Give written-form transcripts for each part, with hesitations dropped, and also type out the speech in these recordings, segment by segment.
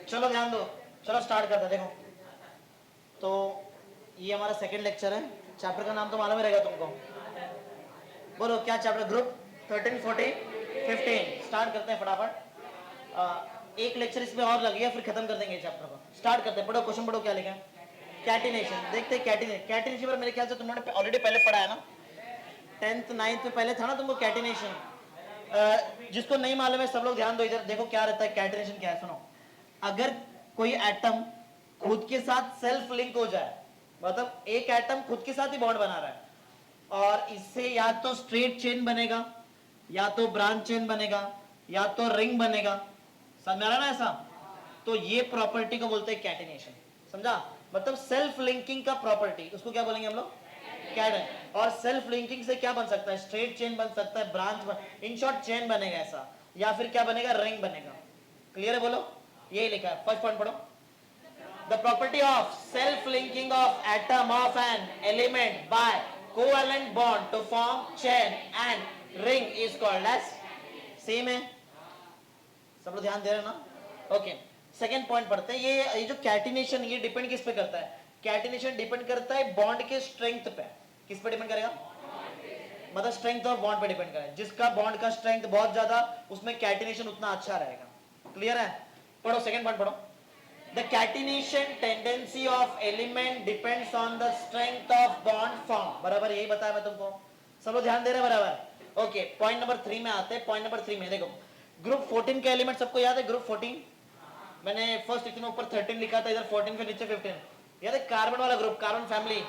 चलो ध्यान दो, चलो स्टार्ट करते हैं। देखो तो ये हमारा सेकंड लेक्चर है। चैप्टर का नाम तो मालूम ही रहेगा तुमको। बोलो क्या चैप्टर? ग्रुप 13, 14, 15। स्टार्ट करते हैं फटाफट। एक लेक्चर इसमें और लग गया, फिर खत्म कर देंगे चैप्टर को। स्टार्ट करते हैं। पढ़ो क्वेश्चन, पढ़ो क्या लिखा है। कैटिनेशन देखते हैं। कैटिनेशन पर मेरे ख्याल से तुमने ऑलरेडी पहले पढ़ा है ना, 10th 9th में पहले था ना तुमको कैटिनेशन। जिसको नहीं मालूम है सब लोग ध्यान दो इधर। देखो क्या रहता है कैटिनेशन, क्या है सुनो। अगर कोई एटम खुद के साथ सेल्फ लिंक हो जाए, मतलब एक एटम खुद के साथ ही बॉन्ड बना रहा है, और इससे या तो स्ट्रेट चेन बनेगा, या तो ब्रांच चेन बनेगा, या तो रिंग बनेगा। समझ में आ रहा ना ऐसा? तो ये प्रॉपर्टी को बोलते हैं कैटिनेशन। समझा? मतलब सेल्फ लिंकिंग का प्रॉपर्टी, उसको क्या बोलेंगे हम लोग? कैट। और सेल्फ लिंकिंग से क्या बन सकता है? स्ट्रेट चेन बन सकता है, ब्रांच इन शॉर्ट चेन बनेगा ऐसा, या फिर क्या बनेगा? रिंग बनेगा। क्लियर है? बोलो। ये लिखा है, फर्स्ट पॉइंट पढ़ो। The property of self linking of atom of an element by covalent bond to form chain and ring is called as. Same है, सब लोग ध्यान दे रहे हैं ना? ओके, सेकेंड पॉइंट पढ़ते हैं। ये जो कैटिनेशन, ये डिपेंड किस पे करता है? कैटिनेशन डिपेंड करता है बॉन्ड के स्ट्रेंथ पे। किस पे डिपेंड करेगा? मतलब स्ट्रेंथ ऑफ बॉन्ड पे डिपेंड करेगा। जिसका बॉन्ड का स्ट्रेंथ बहुत ज्यादा, उसमें कैटिनेशन उतना अच्छा रहेगा। क्लियर है? पढ़ो सेकेंड पॉइंट पढ़ो। The catenation tendency of element depends on the strength of bond form. बराबर, यही बताया मैं तुमको। सब लोग ध्यान दे रहे हैं? बराबर। ओके, पॉइंट नंबर 3 में आते हैं। पॉइंट नंबर 3 में देखो, ग्रुप 14 के एलिमेंट सबको याद है? ग्रुप 14 मैंने फर्स्ट इतने ऊपर 13 लिखा था, इधर 14 के नीचे 15। याद है? कार्बन वाला ग्रुप, carbon family,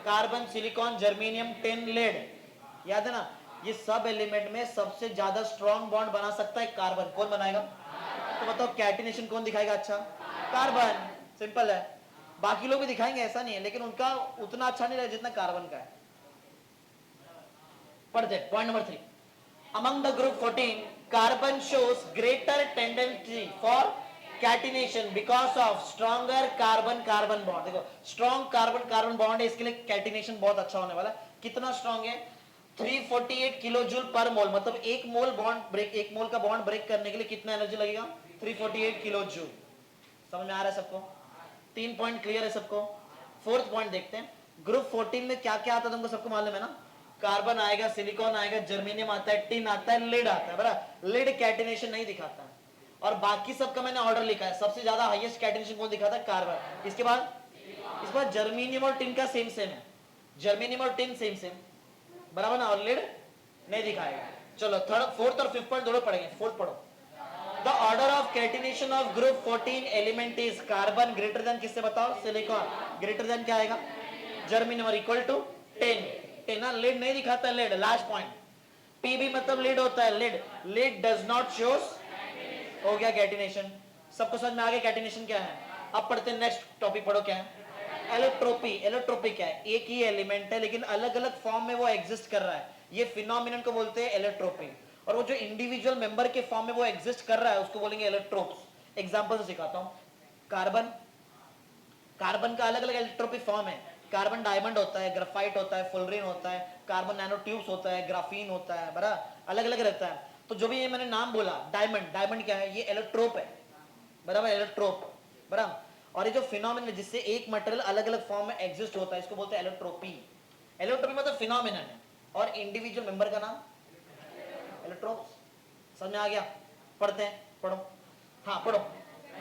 carbon, silicon, germanium, tin, lead. याद है ना? ये सब एलिमेंट में सबसे ज्यादा स्ट्रॉन्ग बॉन्ड बना सकता है कार्बन। कौन बनाएगा? तो बताओ कैटिनेशन कौन दिखाएगा अच्छा? कार्बन। सिंपल है। बाकी लोग भी दिखाएंगे, ऐसा नहीं है, लेकिन उनका उतना अच्छा नहीं रहेगा जितना कार्बन का है। पढ़ते point number 3। Among the group 14 carbon shows greater tendency for catenation because of stronger carbon carbon bond. देखो स्ट्रॉन्ग कार्बन कार्बन बॉन्ड है, इसके लिए कैटिनेशन बहुत अच्छा होने वाला है। कितना स्ट्रॉन्ग है? 348 किलो जूल पर मोल। मतलब एक मोल बॉन्ड ब्रेक, एक मोल का बॉन्ड ब्रेक करने के लिए कितना एनर्जी लगेगा? 348 किलो जूल। समझ में आ रहा है सबको? 3 पॉइंट क्लियर है सबको? फोर्थ पॉइंट देखते हैं। ग्रुप 14 में क्या क्या आता है तुमको सबको मालूम है ना? कार्बन आएगा, सिलिकॉन आएगा, जर्मेनियम आता है, टिन आता है, लेड आता है। बराबर, लेड कैटिनेशन नहीं दिखाता है। और बाकी सबका मैंने ऑर्डर लिखा है। सबसे ज्यादा हाईएस्ट कैटिनेशन कौन दिखाता है? कार्बन। इसके बाद जर्मेनियम और टिन का सेम सेम है। जर्मेनियम और टिन सेम सेम, बराबर ना? और लेड नहीं दिखाएगा। चलो थर्ड, फोर्थ और फिफ्थ पॉइंट दोनों पढ़ेंगे। फोर्थ पढ़ो। The order of catenation of group 14 element is carbon greater than, किससे बताओ? सिलिकॉन। ग्रेटर देन क्या आएगा? जर्मेनियम और इक्वल टू 10। 10 लेड नहीं दिखाता है, लेड। लास्ट पॉइंट, पीबी मतलब लेड होता है। Lead, lead does not shows. हो गया कैटिनेशन। सबको समझ में आ गया कैटिनेशन क्या है? अब पढ़ते हैं नेक्स्ट टॉपिक। पढ़ो क्या है? एलोट्रोपी। एलोट्रोपी क्या है? एक ही एलिमेंट है लेकिन अलग अलग फॉर्म में वो एग्जिस्ट कर रहा है, ये फिनोमिनन को बोलते हैं एलोट्रोपी। और वो जो इंडिविजुअल मेंबर के फॉर्म में वो एग्जिस्ट कर रहा है उसको बोलेंगे एलोट्रोप्स। एग्जांपल से सिखाता हूं। कार्बन, कार्बन का अलग अलग एलोट्रोपिक फॉर्म है। कार्बन डायमंड होता है, ग्राफाइट होता है, फुलरीन होता है, कार्बन नैनो ट्यूब्स होता है, ग्राफीन होता है। बराबर, अलग अलग रहता है। तो जो भी ये मैंने नाम बोला, डायमंड, डायमंड क्या है? ये एलोट्रोप है। बराबर, एलोट्रोप। बराबर। और ये जो फिनोमिनन जिससे एक मटेरियल अलग अलग फॉर्म में एग्जिस्ट होता है इसको बोलते हैं एलोट्रोपी। एलोट्रोपी मतलब फिनोमिनन है, और इंडिविजुअल मेंबर का नाम एलोट्रोप्स। समझ में आ गया? पढ़ते हैं, पढ़ो। हाँ पढ़ो।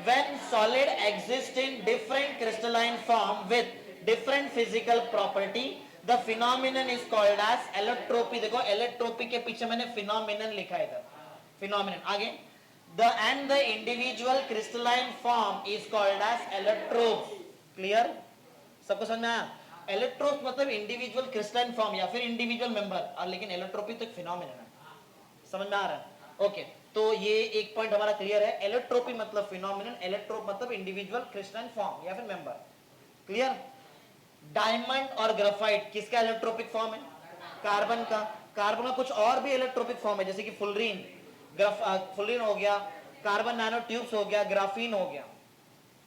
When solid exist in different crystalline form with different physical property, the phenomenon is called as allotropy। देखो एलोट्रोपी के पीछे मैंने phenomenon लिखा है इधर। phenomenon आगे, the individual crystalline form is called as allotropes। clear? सबको समझ में आया? एलोट्रोप मतलब इंडिविजुअल क्रिस्टलाइन फॉर्म या फिर इंडिविजुअल मेंबर, और लेकिन एलोट्रोपी तो एक फिनोमिनन है। समझ में आ रहा है? ओके, तो ये एक पॉइंट हमारा क्लियर है। एलोट्रोपी मतलब फिनोमिनन, एलोट्रोप मतलब इंडिविजुअल क्रिस्टलाइन फॉर्म या फिर मेंबर। क्लियर? डायमंड और ग्राफाइट किसका एलोट्रोपिक फॉर्म है? कार्बन का। कार्बन का कुछ और भी एलोट्रोपिक फॉर्म है, जैसे कि फुलरीन, फुलरीन हो गया, कार्बन नैनो ट्यूब्स हो गया, ग्राफीन हो गया।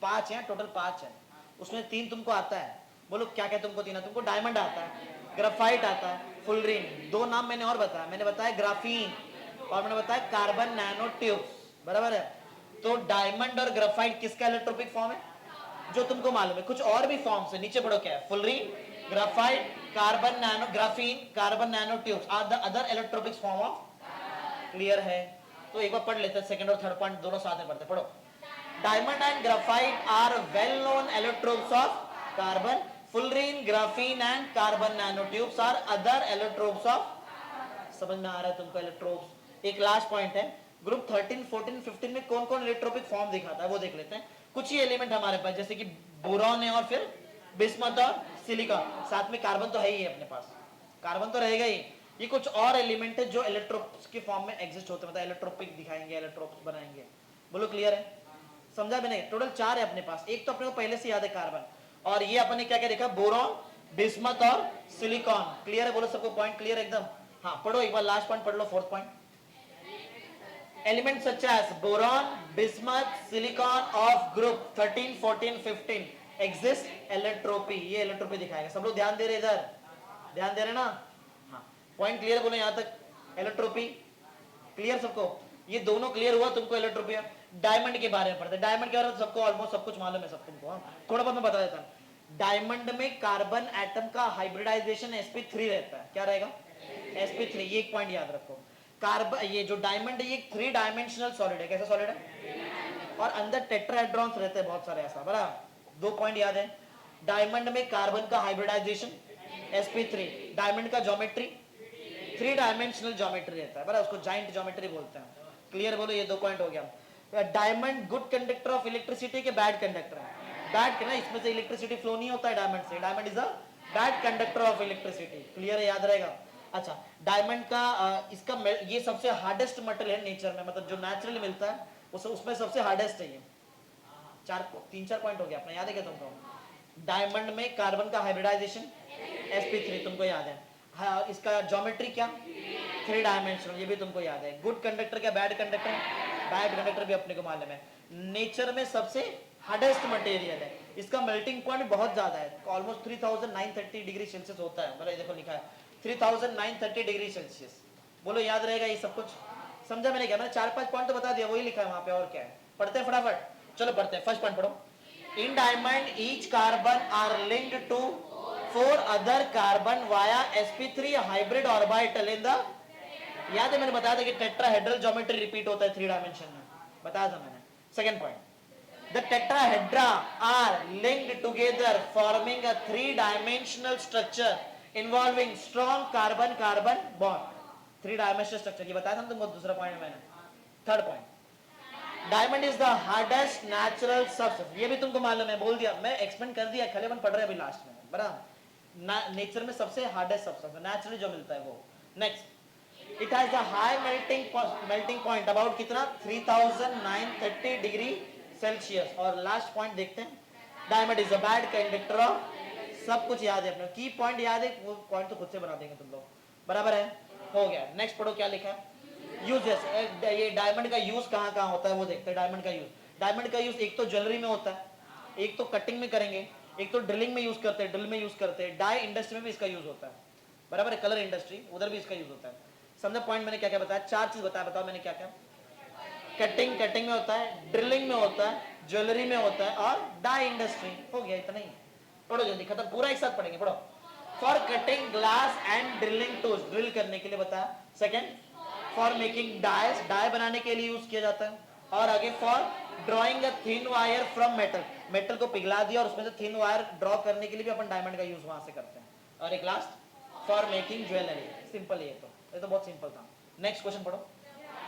5 है टोटल, 5 है। उसमें 3 तुमको आता है। बोलो क्या क्या तुमको 3 है? तुमको डायमंड आता है, ग्राफाइट आता है, फुलरीन। 2 नाम मैंने और बताया, मैंने बताया ग्राफीन और मैंने बताया कार्बन नैनो ट्यूब्स। बराबर है? तो डायमंड और ग्राफाइट किसका इलेक्ट्रोपिक फॉर्म है? जो तुमको मालूम है। कुछ और भी फॉर्म्स है, नीचे पढ़ो क्या है। Fullerene, graphite, carbon nano, graphene, carbon nano tubes are the other allotropic form of. Clear है? तो एक बार पढ़ लेते हैं, सेकंड और थर्ड पॉइंट दोनों साथ में पढ़ते। पढ़ो। Diamond and graphite are well known allotropes of carbon. Fullerene, graphene and carbon nano tubes are other allotropes of. समझ में आ रहा है तुमको इलेक्ट्रोप्स? एक लास्ट पॉइंट है, ग्रुप 13, 14, 15 में कौन कौन इलेक्ट्रोपिक फॉर्म दिखाता है वो देख लेते हैं। कुछ ही एलिमेंट हमारे पास, जैसे कि बोरॉन है और फिर बिस्मथ और सिलिकॉन, साथ में कार्बन तो है ही है अपने पास, कार्बन तो रहेगा ही। ये कुछ और एलिमेंट है जो इलेक्ट्रोप्स के फॉर्म में एग्जिस्ट होते हैं, मतलब इलेक्ट्रोपिक दिखाएंगे, इलेक्ट्रोप्स बनाएंगे। बोलो क्लियर है? समझा भी नहीं? टोटल 4 है अपने पास, एक तो अपने को पहले से याद है कार्बन, और ये अपन ने क्या क्या देखा? बोरॉन, बिस्मथ और सिलिकॉन। क्लियर है? बोलो सबको पॉइंट क्लियर एकदम? हाँ पढ़ो एक बार, लास्ट पॉइंट पढ़ लो, fourth point. Element such as boron, bismuth, silicon of group 13, 14, 15 exist allotropy. ये इलेक्ट्रोपी दिखाएगा। सब लोग ध्यान दे रहे, इधर ध्यान दे रहे ना? हाँ पॉइंट क्लियर बोलो यहां तक? इलेक्ट्रोपी क्लियर सबको? ये दोनों क्लियर हुआ तुमको? इलेक्ट्रोपी। डायमंड के बारे में पढ़ते हैं। डायमंड के बारे में सबको ऑलमोस्ट सब कुछ मालूम है सब तुमको। हाँ थोड़ा बहुत मैं बता देता हूं। डायमंड में कार्बन एटम का हाइब्रिडाइजेशन sp3 रहता है। क्या रहेगा? sp3। ये एक पॉइंट याद रखो। कार्बन, ये जो डायमंड है ये 3 डायमेंशनल सॉलिड है। कैसा सॉलिड है? और अंदर टेट्राहेड्रॉन्स रहते हैं बहुत सारे, ऐसा बराबर। 2 पॉइंट याद है। डायमंड में कार्बन का हाइब्रिडाइजेशन sp3, डायमंड का ज्योमेट्री 3 डायमेंशनल ज्योमेट्री रहता है, बराबर, उसको जाइंट ज्योमेट्री बोलते हैं। क्लियर बोलो? ये 2 पॉइंट हो गया। Diamond good conductor of electricity के बैड कंडक्टर है? बैड के ना, इसमें से इलेक्ट्रिसिटी फ्लो नहीं होता है डायमंड से। Diamond is a bad conductor of electricity. Clear है? याद रहेगा? अच्छा, डायमंड का इसका ये सबसे हार्डेस्ट मटेरियल है नेचर में, मतलब जो नेचुरली मिलता है उसमें सबसे हार्डेस्ट है ये। 3-4 पॉइंट हो गया अपना, याद है क्या तुमको? डायमंड में कार्बन का हाइब्रिडाइजेशन sp3 तुमको याद है। हाँ, इसका ज्योमेट्री क्या? 3 डायमेंशनल, ये भी तुमको याद है। गुड कंडक्टर क्या बैड कंडक्टर? बैड कंडक्टर भी अपने को मालूम है। नेचर में सबसे हार्डेस्ट मटेरियल है। इसका मेल्टिंग पॉइंट बहुत ज्यादा है, ऑलमोस्ट 3930 डिग्री सेल्सियस होता है। मतलब देखो लिखा है 3930 डिग्री सेल्सियस। बोलो याद रहेगा ये सब कुछ? समझा मैंने क्या? मैंने 4-5 पॉइंट तो बता दिया, वही लिखा है वहां पे, और क्या है? पढ़ते हैं फटाफट, चलो पढ़ते हैं। फर्स्ट पॉइंट पढ़ो। In diamond each carbon are linked to 4 other carbon via sp3 hybrid orbital in the. याद है मैंने बताया था कि टेट्राहेड्रल ज्योमेट्री रिपीट होता है 3 डायमेंशन में, बताया था मैंने। Second point, the tetrahedra are linked together forming a 3 dimensional structure involving strong carbon carbon bond. 3 dimensional structure, ये बताया था तुमको दूसरा पॉइंट मैंने। Third point, diamond is the hardest natural substance. ये भी तुमको मालूम है, बोल दिया मैं, एक्सप्लेन कर दिया, खाली अपन पढ़ रहे हैं अभी लास्ट में, बराबर। नेचर में सबसे हार्डेस्ट सब्सटेंस नेचुरली जो मिलता है वो। Next, it has a high melting point about कितना? 3930 डिग्री सेल्सियस। और लास्ट पॉइंट देखते हैं, diamond is a bad conductor of. सब कुछ याद है अपने, की पॉइंट याद है, वो पॉइंट तो खुद से बना देंगे तुम लोग, बराबर है? हो गया। नेक्स्ट पढ़ो क्या लिखा है? यूजेस। ये डायमंड का यूज कहाँ कहाँ होता है वो देखते हैं। डायमंड का यूज, डायमंड का यूज एक तो ज्वेलरी में होता है, एक तो कटिंग में करेंगे, एक तो ड्रिलिंग में यूज करते हैं, ड्रिल में यूज करते हैं, डाई इंडस्ट्री में भी इसका यूज होता है, बराबर है? कलर इंडस्ट्री उधर भी इसका यूज होता है। समझा पॉइंट मैंने क्या क्या बताया? 4 चीज बताया, बताओ मैंने क्या क्या? कटिंग में होता है, ड्रिलिंग में होता है, ज्वेलरी में होता है, और डाई इंडस्ट्री। हो गया, इतना ही। पढ़ो जल्दी, खत्म, पूरा एक साथ पढ़ेंगे। पढ़ो। For cutting glass and drilling tools, drill करने के लिए बताया। Second, for making dies, die बनाने के लिए यूज किया जाता है। और आगे, for drawing a thin wire from metal, metal को पिघला दिया और उसमें से थिन वायर ड्रॉ करने के लिए भी अपन डायमंड का यूज वहां से करते हैं। और एक last, for making jewellery. Simple है ये तो बहुत सिंपल था। नेक्स्ट क्वेश्चन पढ़ो।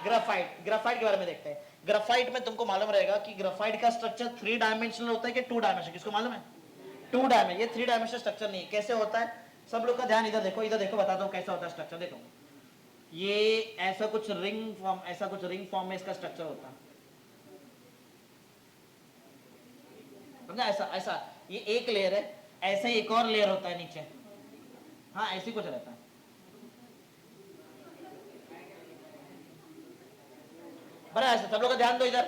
ग्राफाइट, ग्राफाइट के बारे में देखते हैं। ग्राफाइट में तुमको मालूम रहेगा कि ग्राफाइट का स्ट्रक्चर 3 डायमेंशनल होता है कि 2 डायमेंशनल? किसको मालूम है? 2 डायमेंशनल। ये 3 डायमेंशनल स्ट्रक्चर नहीं है। कैसे होता है? सब लोग का ध्यान इधर देखो, इधर देखो, बताता हूँ कैसा होता है स्ट्रक्चर। देखो, ये ऐसा कुछ रिंग फॉर्म, ऐसा कुछ रिंग फॉर्म में इसका स्ट्रक्चर होता है, समझा? ऐसा ऐसा ये एक लेयर है, ऐसे एक और लेयर होता है नीचे। हाँ ऐसे कुछ रहता है, बड़ा ऐसा। सब लोग का ध्यान दो इधर,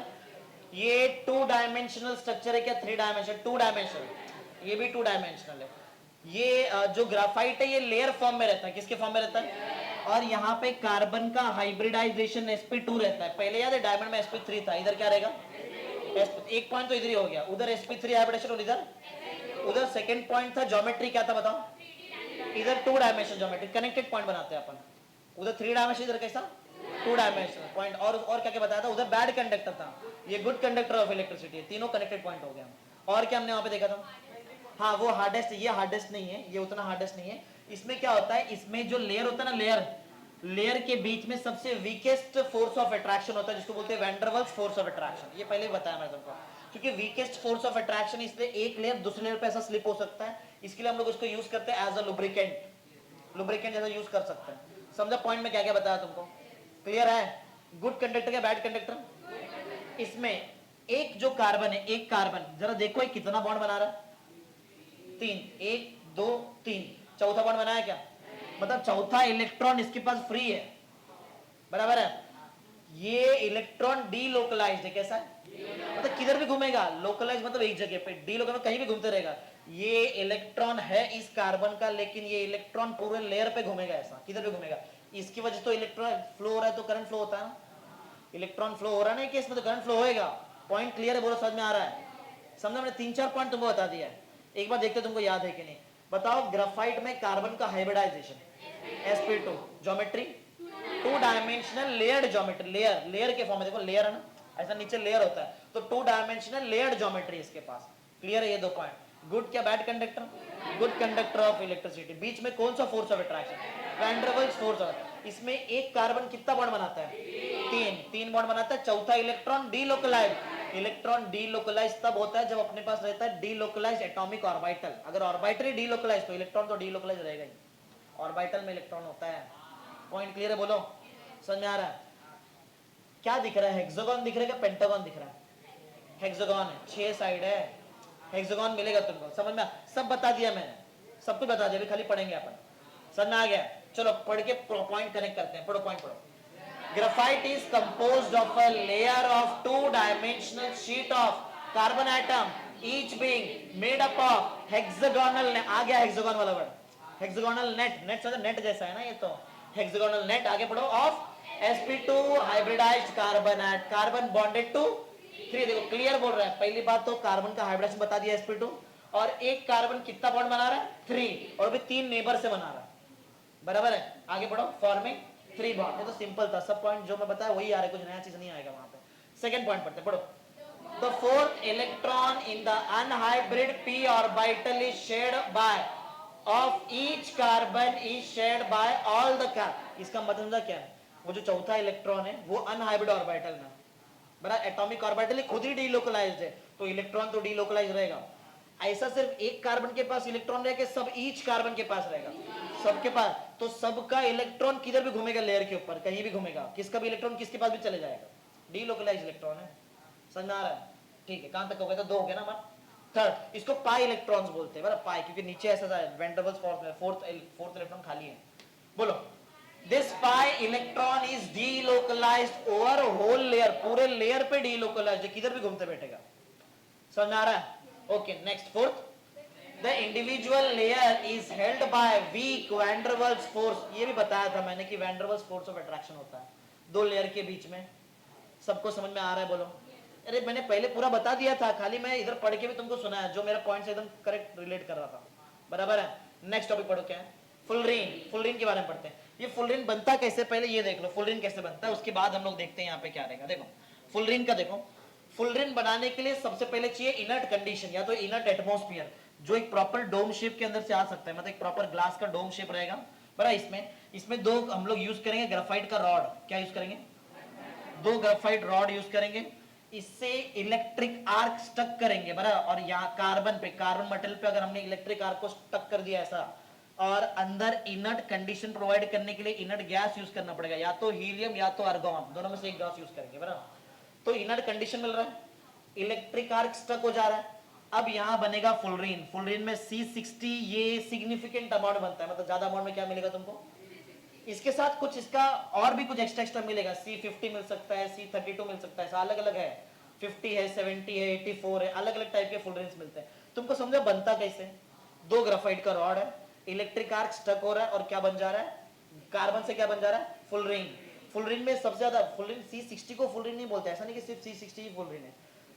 ये 2 डायमेंशनल स्ट्रक्चर है क्या? 3 डायमेंशनल? 2 डायमेंशनल। ये भी 2 डायमेंशनल है। ये जो ग्राफाइट है ये लेयर फॉर्म में रहता है। किसके फॉर्म में रहता है? और यहाँ पे कार्बन का हाइब्रिडाइजेशन sp2 रहता है। पहले याद है डायमंड में sp3 था, इधर क्या रहेगा? एक पॉइंट तो इधर ही हो गया, उधर sp3 हाइब्रिडेशन और इधर उधर सेकंड पॉइंट था ज्योमेट्री, क्या था बताओ? इधर 2 डायमेंशन ज्योमेट्री, कनेक्टेड पॉइंट बनाते हैं अपन। उधर 3 डायमेंशन, इधर कैसा 2 डायमेंशन पॉइंट। और क्या क्या बताया था? उधर बैड कंडक्टर था, ये गुड कंडक्टर ऑफ इलेक्ट्रिसिटी, तीनों कनेक्टेड पॉइंट हो गया। और क्या हमने वहां पे देखा था? हाँ वो हार्डेस्ट, ये हार्डेस्ट नहीं है, ये उतना हार्डेस्ट नहीं है। इसमें क्या होता है, इसमें जो लेयर होता है ना, लेयर के बीच में सबसे वीकेस्ट फोर्स ऑफ अट्रैक्शन होता है, जिसको बोलते हैं van der Waals force of attraction. ये पहले ही बताया मैंने तुमको, क्योंकि वीकेस्ट फोर्स ऑफ अट्रैक्शन, इसलिए एक लेयर दूसरे लेयर पे ऐसा स्लिप हो सकता है, इसके लिए हम लोग इसको यूज करते हैं एज अ लुब्रिकेंट जैसा यूज कर सकते हैं। समझा पॉइंट में क्या क्या बताया तुमको? क्लियर है? गुड कंडक्टर क्या बैड कंडक्टर? इसमें एक जो कार्बन है, एक कार्बन जरा देखो ये कितना बॉन्ड बना रहा है? 3, 1 2 3, चौथा बॉन्ड बनाया क्या? मतलब चौथा इलेक्ट्रॉन इसके पास फ्री है, बराबर है? ये इलेक्ट्रॉन डीलोकलाइज्ड है, कैसा है? मतलब किधर भी घूमेगा, लोकलाइज मतलब एक जगह पे, डीलोकलाइज कहीं भी घूमते रहेगा। ये इलेक्ट्रॉन है इस कार्बन का, लेकिन ये इलेक्ट्रॉन पूरे लेयर पे घूमेगा, ऐसा किधर भी घूमेगा। इसकी वजह तो इलेक्ट्रॉन फ्लो हो रहा है, तो करंट फ्लो होता है ना, इलेक्ट्रॉन फ्लो हो रहा है ना केस में, तो करंट फ्लो होएगा। पॉइंट क्लियर है? बोलो समझ में आ रहा है? समझा? मैंने 3-4 पॉइंट तुमको बता दिया है, एक बार देखते तुमको याद है कि नहीं। बताओ ग्राफाइट में कार्बन का hybridization sp2 geometry, 2 dimensional layered geometry, layer के फॉर्म में देखो, लेयर है ना, ऐसा नीचे लेयर होता है, तो 2 डायमेंशनल लेयर्ड ज्योमेट्री इसके पास। क्लियर है ये 2 पॉइंट? गुड क्या bad conductor? Good conductor of electricity. बीच में कौन सा force of attraction? Van der Waals force of. इसमें एक कार्बन कितना बॉन्ड बनाता है? 3 बॉन्ड बनाता है। चौथा इलेक्ट्रॉन डीलोकलाइज। इलेक्ट्रॉन डीलोकलाइज तब होता है जब अपने पास रहता है डीलोकलाइज एटॉमिक ऑर्बिटल। अगर ऑर्बिटल डीलोकलाइज तो इलेक्ट्रॉन तो डीलोकलाइज रहेगा ही, ऑर्बिटल में इलेक्ट्रॉन होता है। पॉइंट क्लियर है? बोलो समझ में आ रहा है? क्या दिख रहा है? हेक्सागोन दिख रहा है क्या पेंटागन दिख रहा है? हेक्सागोन है, 6 साइड है, हेक्सागोन मिलेगा तुमको। समझ में? सब बता दिया मैंने, सब कुछ बता दिया, अभी खाली पढ़ेंगे अपन। समझ में आ गया? चलो पढ़ के पॉइंट कनेक्ट करते हैं। पढ़ो पॉइंट पढ़ो। Graphite is composed of a layer of 2-dimensional sheet of carbon atom, each being made up of hexagonal, आ गया हेक्सागोन वाला वर्ड, हेक्सागोनल नेट, नेट समझो नेट जैसा है ना ये, तो हेक्सागोनल नेट। आगे पढ़ो, of sp2 hybridized carbon at carbon bonded to 3। देखो क्लियर बोल रहा है, पहली बात तो कार्बन का हाइब्रिडाइजेशन बता दिया sp2, और एक कार्बन कितना बॉन्ड बना रहा है? 3, और भी 3 नेबर से बना रहा है, बराबर है? आगे बढ़ो, फॉर्मिंग 3 बॉन्ड। ये तो सिंपल था, सब पॉइंट जो मैं बताया वही आ रहा है, कुछ नया चीज नहीं आएगा वहां पे। सेकंड पॉइंट पढ़ते, पढ़ो। The fourth electron in the unhybrid p orbital is shared by of each carbon is shared by all the carbon. इसका मतलब क्या है? वो जो चौथा इलेक्ट्रॉन है वो अनहाइब्रिड ऑर्बिटल में, बराबर? एटॉमिक ऑर्बिटल खुद ही डीलोकलाइज्ड है, तो इलेक्ट्रॉन तो डीलोकलाइज रहेगा। ऐसा सिर्फ एक कार्बन के पास इलेक्ट्रॉन रहेगा, सब ईच कार्बन के पास रहेगा, सबके पास, तो सबका इलेक्ट्रॉन किधर भी घूमेगा, लेयर के ऊपर कहीं भी घूमेगा, किसका भी इलेक्ट्रॉन किसके पास भी चले जाएगा, डीलोकलाइज इलेक्ट्रॉन है। समझ में आ रहा है? ठीक है, कहां तक हो गया? तो 2 हो गया ना हमारा। थर्ड, इसको पाई इलेक्ट्रॉन्स बोलते हैं, बराबर? पाई, क्योंकि नीचे ऐसा था वैन डर वाल्स फोर्स में फोर्थ इलेक्ट्रॉन खाली है। बोलो, this pi electron is delocalized over whole layer, पूरे लेयर पे डीलोकलाइज्ड है, किधर भी घूमते बैठेगा। समझ में आ रहा है? Okay, next fourth, the individual layer is held by weak van der Waals force। ये भी बताया था मैंने कि van der Waals force of attraction होता है 2 लेयर के बीच में। सबको समझ में आ रहा है? बोलो। अरे मैंने पहले पूरा बता दिया था, खाली मैं इधर पढ़ के भी तुमको सुनाया, जो मेरा पॉइंट से एकदम करेक्ट रिलेट कर रहा था, बराबर है? नेक्स्ट टॉपिक पढ़ो, क्या है? फुलरिन। फुलरिन के बारे में पढ़ते हैं। ये फुलरिन बनता कैसे, पहले ये देख लो फुलरिन कैसे बनता है, उसके बाद हम लोग देखते हैं यहाँ पे क्या रहेगा। देखो फुलरिन का, देखो फुलरिन बनाने के लिए सबसे पहले चाहिए इनर्ट कंडीशन, या तो इनर्ट एटमॉस्फेयर, जो एक प्रॉपर डोम शेप के अंदर से आ सकता है, मतलब एक प्रॉपर ग्लास का डोम शेप रहेगा, बराबर? इसमें 2 हम लोग यूज करेंगे ग्राफाइट का रॉड। क्या यूज करेंगे? 2 ग्राफाइट रॉड यूज करेंगे। इससे इलेक्ट्रिक आर्क स्टक करेंगे, बराबर? और यहाँ कार्बन पे, कार्बन मेटल पे अगर हमने इलेक्ट्रिक आर्क को स्टक कर दिया ऐसा, और अंदर इनर्ट कंडीशन प्रोवाइड करने के लिए इनर्ट गैस यूज करना पड़ेगा, या तो हीलियम या तो आर्गोन, दोनों में से एक गैस यूज करेंगे, बराबर? तो इनर्ट कंडीशन मिल रहा है, इलेक्ट्रिक आर्क स्टक हो जा रहा है। अब यहां बनेगा फुलरिन। फुलरिन में C60, ये सिग्निफिकेंट अमाउंट बनता है, मतलब ज्यादा अमाउंट में क्या मिलेगा तुमको? इसके साथ कुछ इसका और भी कुछ एक्स्ट्रा मिलेगा, C50 मिल सकता है, C32 मिल सकता है, अलग अलग है, 50 है, 70 है, 84 है, अलग अलग टाइप के फुलरिन्स मिलते हैं। तुमको समझो बनता कैसे? 2 ग्राफाइट का रॉड है, इलेक्ट्रिक आर्क स्टक हो रहा है, और क्या बन जा रहा है? कार्बन से क्या बन जा रहा है? फुलरिन। फुलरिन में सबसे ज्यादा, फुलरिन C60 को फुलरिन नहीं बोलते, ऐसा नहीं कि सिर्फ C60 ही फुलरिन है,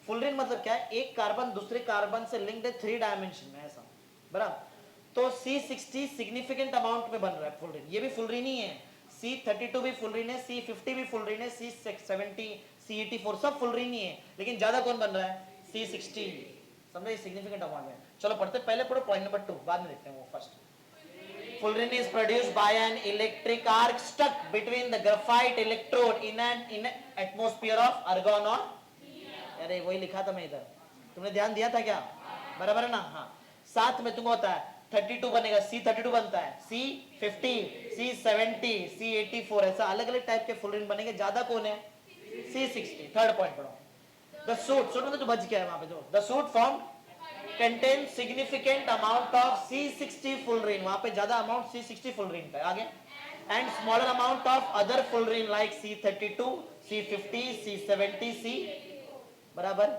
फुल रिंग मतलब क्या है, एक कार्बन दूसरे कार्बन से लिंक्ड है 3 डायमेंशन में, ऐसा बराबर। तो C60 सिग्निफिकेंट अमाउंट में बन रहा है फुल रिंग, ये भी फुल रिंग ही है। C32 भी फुल रिंग है, C50 भी फुल रिंग है, C70 C84 सब फुल रिंग ही है, लेकिन ज्यादा कौन बन रहा है, C60। समझे, सिग्निफिकेंट अमाउंट में। चलो पढ़ते, पहले पढ़ो पॉइंट नंबर 2, बाद में देखते हैं वो first. Fullerene is produced by an electric arc stuck between the graphite electrode in an atmosphere of argon or, अरे वही लिखा था मैं इधर, तुमने ध्यान दिया था क्या, बराबर है ना। हाँ, साथ में तुमको होता है 32 बनेगा, C32 बनता है, C50, C70, C84, ऐसा अलग अलग टाइप के फुलरिन बनेंगे। ज्यादा कौन है, C60। थर्ड पॉइंट पढ़ो, द सूट, सूट मतलब जो बच गया है वहां पे, जो the suit form contain significant amount of C60 fullerene, वहां पे ज्यादा अमाउंट C60 fullerene का है। आगे, and smaller amount of other fullerene like C32, C50, C70, C, बराबर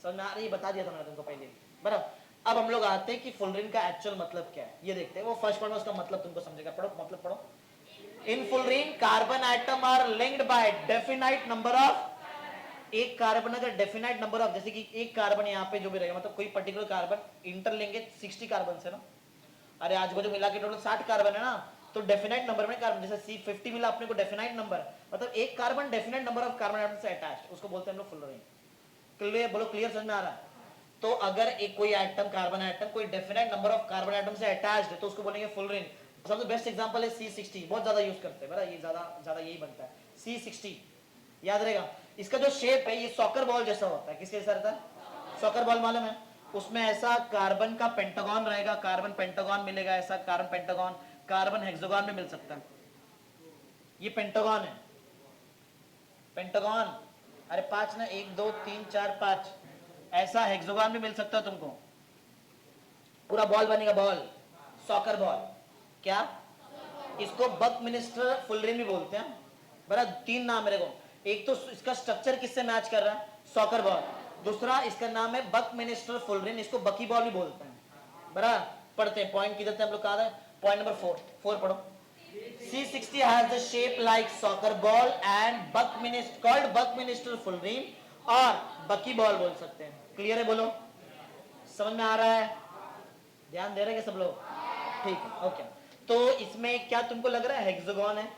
समझ में आ रही है, बता दिया था मैंने तुमको पहले, बराबर। अब हम लोग आते हैं कि फुलरिन का एक्चुअल मतलब क्या है, ये देखते हैं। वो फर्स्ट पॉइंट में उसका मतलब तुमको समझेगा, पढ़ो मतलब पढ़ो। In fullerene carbon atom are linked by definite number of, एक कार्बन अगर डेफिनाइट नंबर ऑफ, जैसे कि एक कार्बन यहाँ पे जो भी रहेगा, मतलब कोई पर्टिकुलर कार्बन इंटर लेंगे 60 कार्बन से ना, अरे आज को जो मिला के टोटल 60 कार्बन है ना, तो डेफिनाइट नंबर में कार्बन, जैसे C50 मिला अपने को डेफिनाइट नंबर, मतलब एक carbon definite number of carbon atom से अटैच्ड, उसको बोलते हैं हम लोग फुलरिन। क्लियर, बोलो क्लियर, समझ में आ रहा है। तो अगर एक कोई एटम, कार्बन एटम कोई definite number of carbon atom से अटैच्ड है तो उसको बोलेंगे फुलरिन। सबसे बेस्ट एग्जांपल है C60, बहुत ज्यादा यूज करते हैं, बड़ा ये ज्यादा यही बनता है C60, याद रहेगा। इसका जो शेप है ये सॉकर बॉल जैसा होता है, किसके जैसा रहता है, सॉकर बॉल मालूम है। उसमें ऐसा कार्बन का पेंटागन रहेगा, कार्बन पेंटागन मिलेगा, ऐसा कार्बन पेंटागन, कार्बन हेक्सागन में मिल सकता है। ये पेंटागन है, पेंटागन, अरे 5 ना, 1 2 3 4 5, ऐसा हेक्सागन भी मिल सकता है तुमको, पूरा बॉल बनेगा, बॉल, सॉकर बॉल। क्या, इसको बकमिनिस्टर फुलरिन भी बोलते हैं, बड़ा 3 नाम मेरे को। एक तो इसका स्ट्रक्चर किससे मैच कर रहा है, सॉकर बॉल। दूसरा इसका नाम है बकमिनिस्टर फुलरिन, इसको बकी बॉल भी बोलते हैं, बड़ा। पढ़ते हैं पॉइंट किधर थे हम लोग, कहा था पॉइंट नंबर 4 पढ़ो। C60 has the shape like soccer ball and buckminster called buckminster fullerene और बकी बॉल बोल सकते हैं। क्लियर है, बोलो समझ में आ रहा है, ध्यान दे रहे हैं सब लोग, ठीक है ओके। तो इसमें क्या तुमको लग रहा है, हेक्सागन है,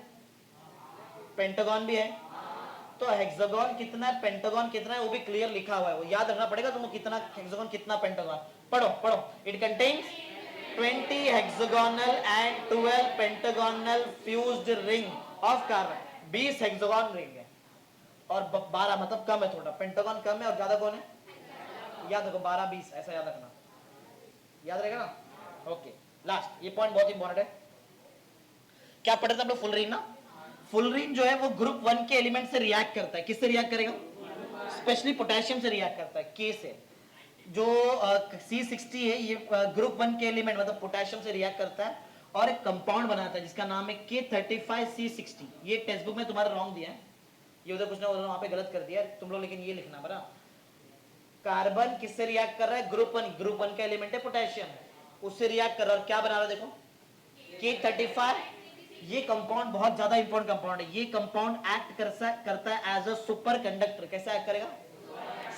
पेंटागन भी है, तो हेक्सागन कितना है, पेंटागन कितना है, वो भी क्लियर लिखा हुआ है, वो याद रखना पड़ेगा तुमको, कितना हेक्सागन कितना पेंटागन। पढ़ो पढ़ो, it contains 20 hexagonal and 12 pentagonal fused ring of carbon, 20 hexagon ring है और 12 मतलब कम है थोड़ा, पेंटागन कम है और ज्यादा कौन है, याद रखो 12 20 ऐसा याद रखना, याद रहेगा ना। ओके, लास्ट ये पॉइंट बहुत इंपॉर्टेंट है। क्या पढ़े थे हम लोग, फुलरिन ना, फुलरिन जो है वो ग्रुप 1 के एलिमेंट से रिएक्ट करता है, किससे रिएक्ट करेगा, स्पेशली पोटेशियम से रिएक्ट करता है, के से। जो C60 है ये ग्रुप 1 के एलिमेंट मतलब पोटेशियम से रिएक्ट करता है और एक कंपाउंड बनाता है जिसका नाम है K35C60। ये टेक्स्ट बुक में तुम्हारा रॉन्ग दिया है, ये उधर कुछ ना उधर वहां पे गलत कर दिया तुम लोग, लेकिन ये लिखना बरा। कार्बन किससे रिएक्ट कर रहा है, ग्रुप 1 का एलिमेंट है पोटेशियम, उससे रिएक्ट कर रहा है और क्या बना रहा है देखो, K35। ये कंपाउंड बहुत ज्यादा इंपॉर्टेंट कंपाउंड है, ये कंपाउंड एक्ट करता है एज अ सुपर कंडक्टर। कैसे एक्ट करेगा,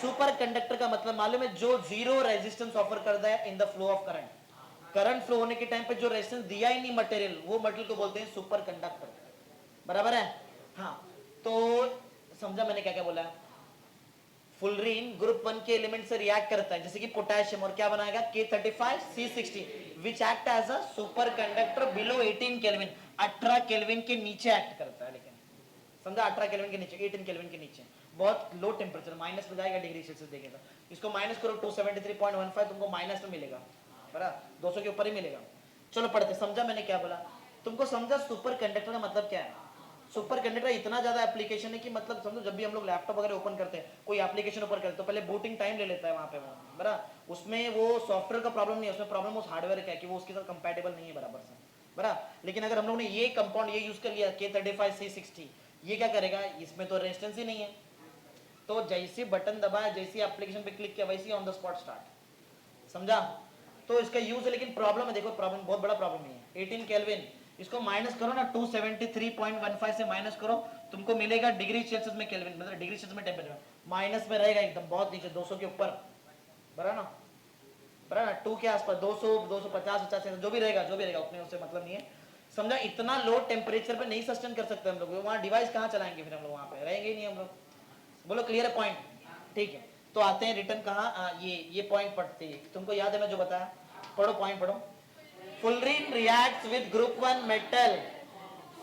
सुपर कंडक्टर का मतलब मालूम है, जो जीरो रेजिस्टेंस ऑफर करता है in the flow of current. Current flow होने के टाइम पे जो रेजिस्टेंस दिया ही नहीं मटेरियल, वो मटेरियल को बोलते हैं सुपर कंडक्टर, बराबर है। हाँ, तो समझा मैंने क्या क्या बोला है। फुलरिन ग्रुप 1 के एलिमेंट से रिएक्ट करता है जैसे कि पोटेशियम, और क्या बनाएगा K35C60 which act as a superconductor below 18 kelvin, 18 kelvin के नीचे एक्ट करता है, लेकिन समझा 18 केल्विन के नीचे, 18 केल्विन के नीचे, बहुत लो टेम्परेचर, माइनस में जाएगा डिग्री सेल्सियस देखेगा। इसको माइनस करो 273.15 तुमको माइनस में मिलेगा, बराबर 200 के ऊपर ही मिलेगा। चलो पढ़ते, समझा मैंने क्या बोला, तुमको समझा सुपर कंडक्टर का मतलब क्या है। सुपर कंडक्टर इतना ज्यादा एप्लीकेशन है कि मतलब समझो जब भी हम लोग लैपटॉप वगैरह ओपन करते हैं, कोई एप्लीकेशन ओपन करते हैं तो पहले बूटिंग टाइम ले लेता है वहां पे वो, बराबर। उसमें वो सॉफ्टवेयर का प्रॉब्लम नहीं है, उसमें प्रॉब्लम उस हार्डवेयर का है कि वो उसके साथ कंपैटिबल नहीं है बराबर से, बराबर। लेकिन अगर हम लोग ने ये कंपाउंड ये यूज कर लिया K35C60, ये क्या करेगा, इसमें तो रेजिस्टेंस ही नहीं है, तो जैसे बटन दबाया, जैसे एप्लीकेशन पे क्लिक किया, वैसे ऑन द स्पॉट स्टार्ट, समझा। तो इसका यूज है, लेकिन प्रॉब्लम है, देखो प्रॉब्लम बहुत बड़ा प्रॉब्लम है, 18 केल्विन, इसको माइनस करो ना 273.15 से माइनस करो, तुमको मिलेगा डिग्री सेल्सियस में केल्विन, मतलब डिग्री सेल्सियस में टेम्परेचर माइनस में रहेगा एकदम, बहुत नीचे 200 के ऊपर, बराबर ना, बराबर ना, 2 के आसपास 200 250 50 जो भी रहेगा उतने उससे मतलब नहीं है, समझा। इतना लो टेम्परेचर पे नहीं सस्टेन कर सकते हम लोग, वहां डिवाइस कहाँ चलाएंगे फिर हम लोग, वहां पे रहेंगे ही नहीं हम लोग। बोलो क्लियर है पॉइंट, ठीक है। तो आते हैं रिटर्न कहाँ, ये पॉइंट पढ़ते हैं, तुमको याद है मैं जो बताया, पढ़ो पॉइंट पढ़ो। Fullerene reacts with group 1 metal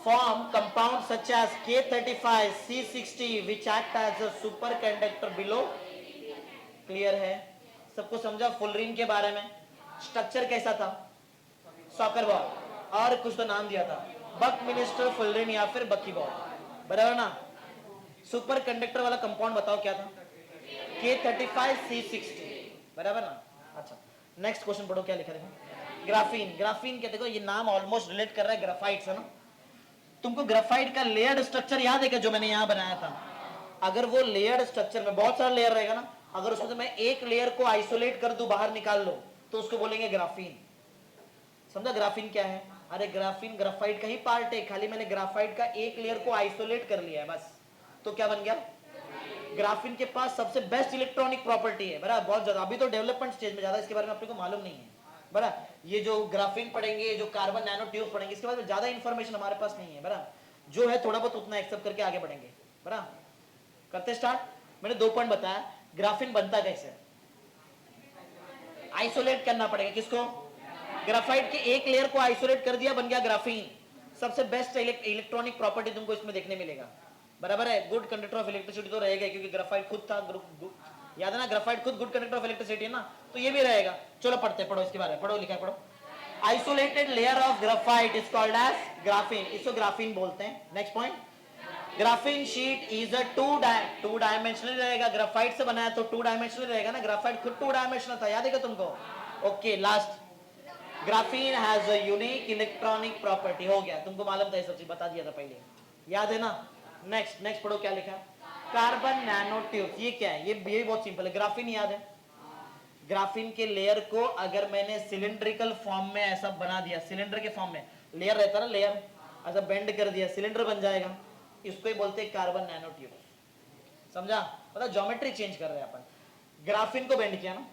form compounds such as K35 C60 which act as a superconductor below। Clear है, सबको समझा फुलरीन के बारे में। स्ट्रक्चर कैसा था, सॉकर बॉल, और कुछ तो नाम दिया था, बकमिंस्टर फुलरीन या फिर बकी बॉल, बराबर ना। सुपर कंडक्टर वाला कंपाउंड बताओ क्या था, K35 C60, बराबर ना। अच्छा नेक्स्ट क्वेश्चन पढ़ो, क्या लिखा देखो, ग्राफीन। ग्राफीन क्या, देखो ये नाम ऑलमोस्ट रिलेट कर रहा है ग्राफाइट से ना। तुमको ग्राफाइट का लेयर्ड स्ट्रक्चर याद है क्या, जो मैंने यहां बनाया था। अगर वो लेयर्ड स्ट्रक्चर में बहुत सारा लेयर रहेगा ना, अगर उसमें मैं एक लेयर को आइसोलेट कर दूं, बाहर निकाल लो, तो उसको बोलेंगे ग्राफीन। समझा ग्राफीन क्या है, अरे ग्राफीन ग्राफाइट का ही पार्ट है, खाली मैंने ग्राफाइट का एक लेयर को आइसोलेट कर लिया है बस, तो क्या बन गया ग्राफीन। के पास सबसे बेस्ट इलेक्ट्रॉनिक प्रॉपर्टी है, बराबर, बहुत ज्यादा, अभी तो डेवलपमेंट स्टेज में, ज्यादा इसके बारे में अपने को मालूम नहीं है, बराबर। ये जो ग्राफीन पढ़ेंगे, जो कार्बन नैनो ट्यूब पढ़ेंगे, इसके बाद ज्यादा इंफॉर्मेशन हमारे पास नहीं है, बराबर। जो है थोड़ा बहुत उतना एक्सेप्ट करके आगे बढ़ेंगे, बराबर। करते स्टार्ट। मैंने 2 पॉइंट बताया, ग्राफीन बनता कैसे, आइसोलेट करना पड़ेगा किसको, ग्राफाइट के एक लेयर को आइसोलेट कर दिया, बन गया ग्राफीन। सबसे बेस्ट इलेक्ट्रॉनिक प्रॉपर्टी तुमको इसमें देखने मिलेगा, बराबर है। गुड कंडक्टर ऑफ इलेक्ट्रिसिटी तो रहेगा, क्योंकि ग्राफाइट खुद था, याद है ना, ग्राफाइट खुद गुड कंडक्टर ऑफ इलेक्ट्रिसिटी है ना, तो ये भी रहेगा। चलो पढ़ते, पढ़ो इसके बारे में, पढ़ो लिखा है पढ़ो। Isolated layer of graphite is called as graphene, इसको ग्राफीन बोलते हैं। Next point, graphene sheet is a two dimensional रहेगा, ग्राफाइट से बनाया तो 2 डायमेंशनल रहेगा ना, ग्राफाइट खुद 2 डायमेंशनल था, याद है क्या तुमको। Okay last, graphene has a unique electronic property, हो गया, तुमको मालूम था ये सब चीज, बता दिया था पहले, याद है ना। नेक्स्ट नेक्स्ट पढ़ो क्या लिखा, कार्बन नैनो ट्यूब, ये क्या है, ये बहुत सिंपल है, ग्राफीन याद है। ग्राफीन के लेयर को अगर मैंने सिलिंड्रिकल फॉर्म में ऐसा बना दिया, सिलेंडर के फॉर्म में लेयर रहता ना, लेयर ऐसा बेंड कर दिया, सिलेंडर बन जाएगा, इसको ही बोलते हैं कार्बन नैनो ट्यूब, समझा। मतलब ज्योमेट्री चेंज कर रहे हैं अपन, ग्राफीन को बेंड किया ना,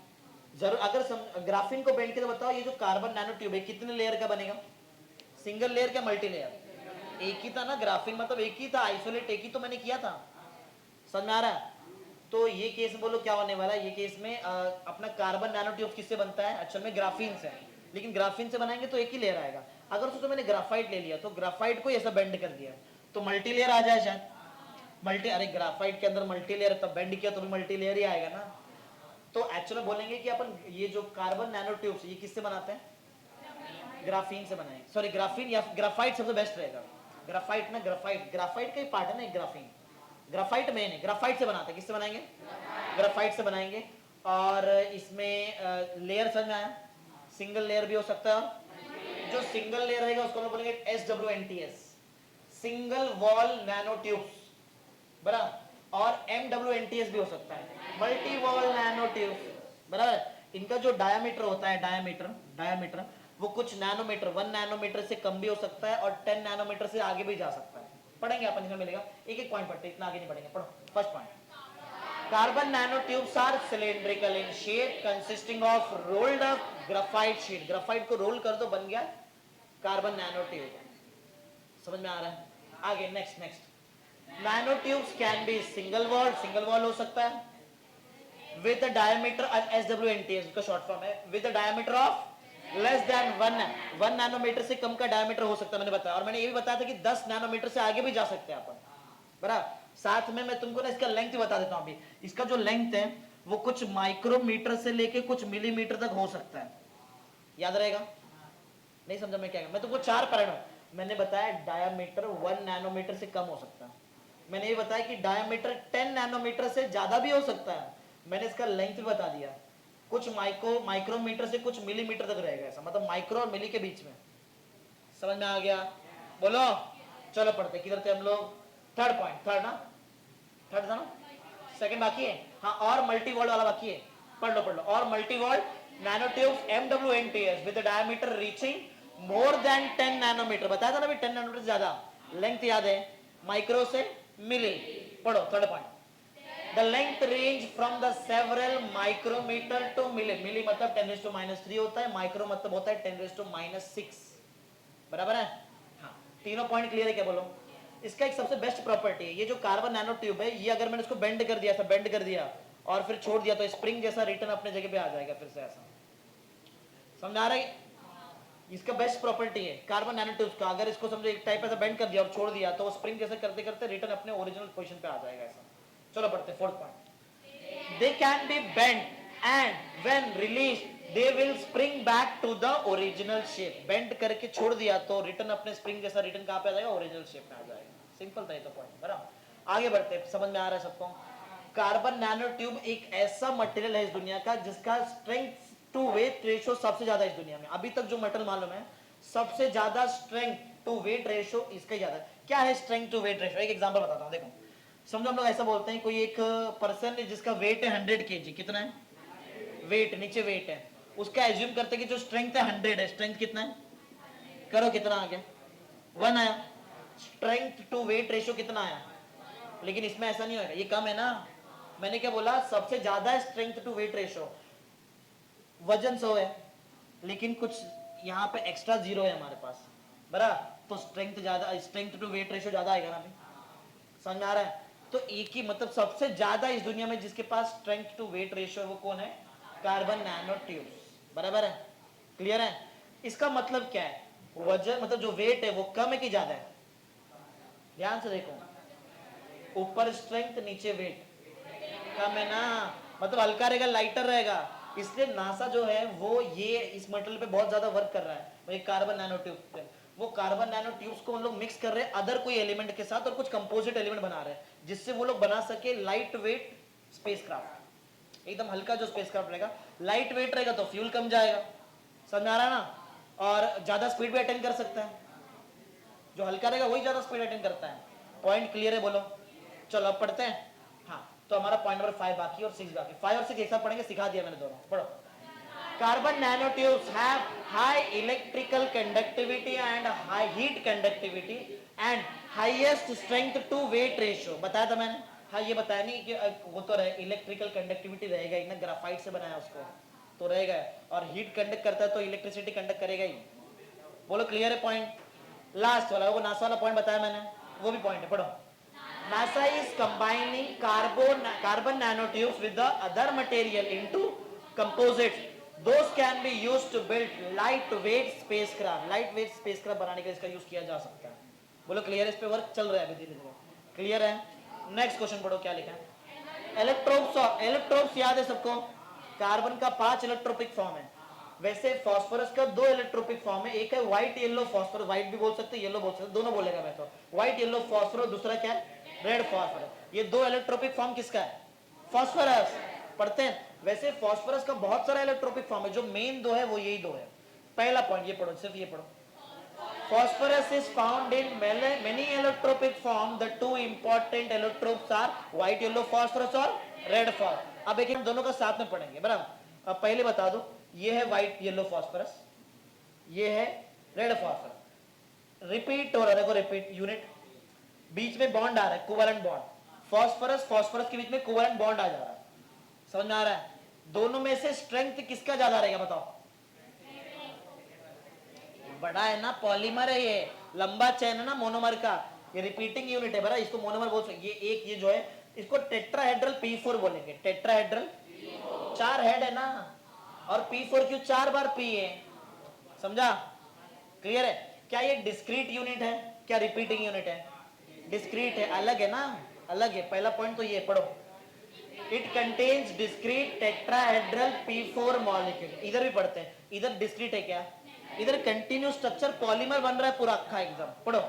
जरूर अगर ग्राफीन को बेंड किया तो बताओ ये जो कार्बन नैनो ट्यूब है कितने लेयर का बनेगा, सिंगल लेयर क्या मल्टी लेयर, एक ही था ना, ग्राफीन मतलब एक ही था, आइसोलेट एक ही तो मैंने किया था, समझ में आ रहा है। तो ये केस में बोलो क्या होने वाला है, ये केस में अपना कार्बन नैनो ट्यूब किससे बनता है, एक्चुअल में ग्राफीन से, लेकिन ग्राफीन से बनाएंगे तो एक ही लेयर आएगा। अगर तो मैंने ग्राफाइट ले लिया, तो ग्राफाइट को ऐसा बेंड कर दिया तो मल्टी लेयर आ जाए शायद, मल्टी, अरे ग्राफाइट के अंदर मल्टी लेयर, तब बेंड किया तो भी मल्टी लेयर ही आएगा ना। तो एक्चुअली बोलेंगे कि अपन ये जो कार्बन नैनो ट्यूब्स ये किससे बनाते हैं, ग्राफीन से बनाएंगे, सॉरी ग्राफीन या ग्राफाइट सबसे बेस्ट रहेगा, ग्राफाइट ना, ग्राफाइट का ही पार्ट है ना ग्राफीन, ग्राफाइट मेन है, ग्राफाइट से बनाते हैं, किससे बनाएंगे, ग्राफाइट से बनाएंगे। और इसमें लेयर समझ में आया, सिंगल लेयर भी हो सकता है, जो सिंगल लेयर रहेगा उसको हम बोलेंगे SWNTS, single wall nano tubes, बराबर। और MWNTS भी हो सकता है, मल्टी वॉल नैनो ट्यूब्स, बराबर। इनका जो डायमीटर होता है, डायमीटर वो कुछ नैनोमीटर, 1 नैनोमीटर से कम भी हो सकता है और 10 नैनोमीटर से आगे भी जा सकता है, पढ़ेंगे अपन, इसमें मिलेगा, एक एक पॉइंट पढ़ते, इतना आगे नहीं पढ़ेंगे, पढ़ो। First point, carbon nano tubes are cylindrical in shape consisting of rolled up graphite sheet, graphite को रोल कर दो बन गया कार्बन नैनो ट्यूब, समझ में आ रहा है। आगे next nanotubes can be single wall हो सकता है, विद द डायमीटर SWNTS का शॉर्ट फॉर्म है, with the diameter of less than 1 nanometre से कम का डायमीटर हो सकता है, मैंने बताया। और मैंने ये भी बताया था कि 10 नैनोमीटर से आगे भी जा सकते हैं अपन, बराबर। साथ में मैं तुमको ना इसका लेंथ बता देता हूं अभी, इसका जो लेंथ है वो कुछ माइक्रोमीटर से लेके कुछ मिलीमीटर तक हो सकता है, याद रहेगा, नहीं समझा मैं क्या, मैं तुमको 4 परिणाम मैंने बताया, डायमीटर 1 नैनोमीटर से कम हो सकता है, मैंने ये बताया कि डायमीटर 10 नैनोमीटर से ज्यादा भी हो सकता है, मैंने इसका लेंथ भी बता दिया, कुछ माइक्रोमीटर से कुछ मिलीमीटर तक रहेगा, ऐसा मतलब माइक्रो और मिली के बीच में, समझ में आ गया, बोलो। चलो पढ़ते, किधर थे हम लोग, थर्ड पॉइंट, थर्ड था ना, सेकंड बाकी है, हाँ, और मल्टी वॉल वाला बाकी है, पढ़ लो, और multi wall nanotubes MWNTS with diameter reaching more than 10 nanometre, बताया था ना भी 10 नैनोमीटर से ज्यादा, लेंथ याद है, माइक्रो से मिली, पढ़ो third point, the length range from the several micrometer to milli, milli मतलब 10⁻³ होता है, माइक्रो मतलब होता है 10⁻�6, बराबर है। हाँ, तीनों पॉइंट क्लियर है क्या बोलो। इसका एक सबसे बेस्ट प्रॉपर्टी है, ये जो कार्बन नैनो ट्यूब है, ये अगर मैंने इसको बेंड कर दिया, ऐसा बेंड कर दिया और फिर छोड़ दिया तो स्प्रिंग जैसा रिटर्न अपने जगह पे आ जाएगा फिर से, ऐसा समझा रहे। इसका बेस्ट प्रॉपर्टी है कार्बन नैनो ट्यूब्स का, अगर इसको समझो एक टाइप ऐसा बेंड कर दिया और छोड़ दिया तो स्प्रिंग जैसे करते करते रिटर्न अपने ओरिजिनल पोजीशन पे आ जाएगा ऐसा। चलो पढ़ते हैं 4th point. They can be bend and when release they will spring back to the original shape. Bend करके छोड़ दिया तो रिटर्न अपने स्प्रिंग जैसा रिटर्न कहां पे आ जाएगा, ओरिजिनल शेप में आ जाएगा। सिंपल था ये तो पॉइंट, बराबर। आगे बढ़ते हैं, समझ में आ रहा है सबको। कार्बन नैनो ट्यूब एक ऐसा मटेरियल है इस दुनिया का जिसका स्ट्रेंथ टू वेट रेशियो सबसे ज्यादा इस दुनिया में। अभी तक जो मटेरियल मालूम है सबसे ज्यादा स्ट्रेंथ टू वेट रेशियो इसका ही ज्यादा है। क्या है स्ट्रेंथ टू वेट रेशियो, एक एग्जांपल बताता हूं, देखो समझो हम लोग ऐसा बोलते हैं कोई एक पर्सन है जिसका वेट है 100 kg, कितना है वेट, नीचे वेट है, उसका एज्यूम करते हैं कि जो स्ट्रेंथ है 100 है, स्ट्रेंथ कितना है, करो कितना आ गया 1 आया, स्ट्रेंथ टू वेट रेशियो कितना आया। लेकिन इसमें ऐसा नहीं होगा, ये कम है ना, मैंने क्या बोला सबसे ज्यादा स्ट्रेंथ टू वेट रेशियो, वजन 100 है लेकिन कुछ यहाँ पे एक्स्ट्रा 0 है हमारे पास, बराबर, तो स्ट्रेंथ ज्यादा, स्ट्रेंथ टू वेट रेशियो ज्यादा आएगा ना भाई, समझ आ रहा है। तो एक ही मतलब सबसे ज्यादा इस दुनिया में जिसके पास स्ट्रेंथ टू वेट रेशियो है वो कौन है, कार्बन नैनो ट्यूब्स, बराबर है, क्लियर है। इसका मतलब क्या है, वजन मतलब जो वेट है वो कम है कि ज्यादा है, ध्यान से देखो, ऊपर स्ट्रेंथ नीचे वेट, कम है ना, मतलब हल्का रहेगा, लाइटर रहेगा। इसलिए नासा जो है वो ये इस मटेरियल पे बहुत ज्यादा वर्क कर रहा है, वो कार्बन नैनो ट्यूब पे। वो कार्बन नैनो ट्यूब्स को उन लोग मिक्स कर रहे हैं अदर कोई एलिमेंट के साथ और कुछ कंपोजिट एलिमेंट बना रहे हैं जिससे वो लोग बना सके लाइट वेट स्पेसक्राफ्ट। एकदम हल्का जो स्पेसक्राफ्ट रहेगा, लाइट वेट रहेगा तो फ्यूल कम जाएगा, समझ आ रहा है ना, और ज्यादा स्पीड भी अटेंड कर सकता है, जो हल्का रहेगा वही ज्यादा स्पीड अटेंड करता है। पॉइंट क्लियर है बोलो। चलो अब पढ़ते हैं। हाँ, तो हमारा पॉइंट नंबर 5 बाकी और 6 बाकी, 5 और 6 एक साथ पढ़ेंगे, सिखा दिया मैंने दोनों, पढ़ो। Carbon nanotubes have high electrical conductivity and high heat conductivity and highest strength to weight ratio, बताया था मैंने, हाँ ये बताया नहीं कि वो तो रहे इलेक्ट्रिकल कंडक्टिविटी रहेगा ही ना, ग्राफाइट से बनाया उसको तो रहेगा, और हीट कंडक्ट करता है तो इलेक्ट्रिसिटी कंडक्ट करेगा ही, बोलो क्लियर है पॉइंट। लास्ट वाला वो नासा वाला पॉइंट बताया मैंने, वो भी पॉइंट है, पढ़ो। NASA is combining carbon nanotubes with the other material into composites. Those can be used to build lightweight spacecraft. Lightweight spacecraft बनाने के लिए इसका यूज किया जा सकता है, बोलो क्लियर है, इस पे वर्क चल रहा है अभी धीरे धीरे, क्लियर है। नेक्स्ट क्वेश्चन पढ़ो, क्या लिखा है। इलेक्ट्रोप्स, इलेक्ट्रोप्स याद है सबको, कार्बन का 5 इलेक्ट्रोपिक फॉर्म है, वैसे फास्फोरस का 2 इलेक्ट्रोपिक फॉर्म है, एक है व्हाइट येलो फास्फोरस, व्हाइट भी बोल सकते येलो बोल सकते, दोनों बोलेगा मैं तो, व्हाइट येलो फास्फोरस, दूसरा क्या है रेड फास्फोरस। ये 2 इलेक्ट्रोपिक फॉर्म किसका है, फास्फोरस, पढ़ते हैं। वैसे फास्फोरस का बहुत सारा इलेक्ट्रोपिक फॉर्म है, जो मेन 2 है वो यही 2 है। पहला पॉइंट ये पढ़ो, सिर्फ ये पढ़ो, phosphorus is found in many electropic form, the 2 important electropes are white yellow phosphorus और red phosphorus। अब एक हम दोनों का साथ में पढ़ेंगे, बराबर। अब पहले बता दो, ये है व्हाइट येलो फास्फोरस, ये है रेड फास्फोरस, रिपीट हो रहा है, देखो रिपीट यूनिट, बीच में बॉन्ड आ रहा है, कोवेलेंट बॉन्ड, फास्फोरस फास्फोरस के बीच में कोवेलेंट बॉन्ड आ जा रहा है, समझ में आ रहा है। दोनों में से स्ट्रेंथ किसका ज्यादा रहेगा बताओ, बड़ा है ना, पॉलीमर है ये, लंबा चेन है ना मोनोमर का, ये रिपीटिंग यूनिट है, बड़ा, इसको मोनोमर बोल सकते। ये एक ये जो है इसको टेट्राहेड्रल P4 बोलेंगे, टेट्राहेड्रल, 4 हेड है ना, और P4 क्यों 4 बार P है, समझा, क्लियर है। क्या ये डिस्क्रीट यूनिट है, क्या रिपीटिंग यूनिट है, डिस्क्रीट है, अलग है ना, अलग है। पहला पॉइंट तो ये पढ़ो, it contains discrete tetrahedral P4 molecule, इधर भी पढ़ते हैं, इधर डिस्क्रीट है क्या, इधर कंटिन्यू स्ट्रक्चर पॉलीमर बन रहा है पूरा अक्खा एकदम, पढ़ो।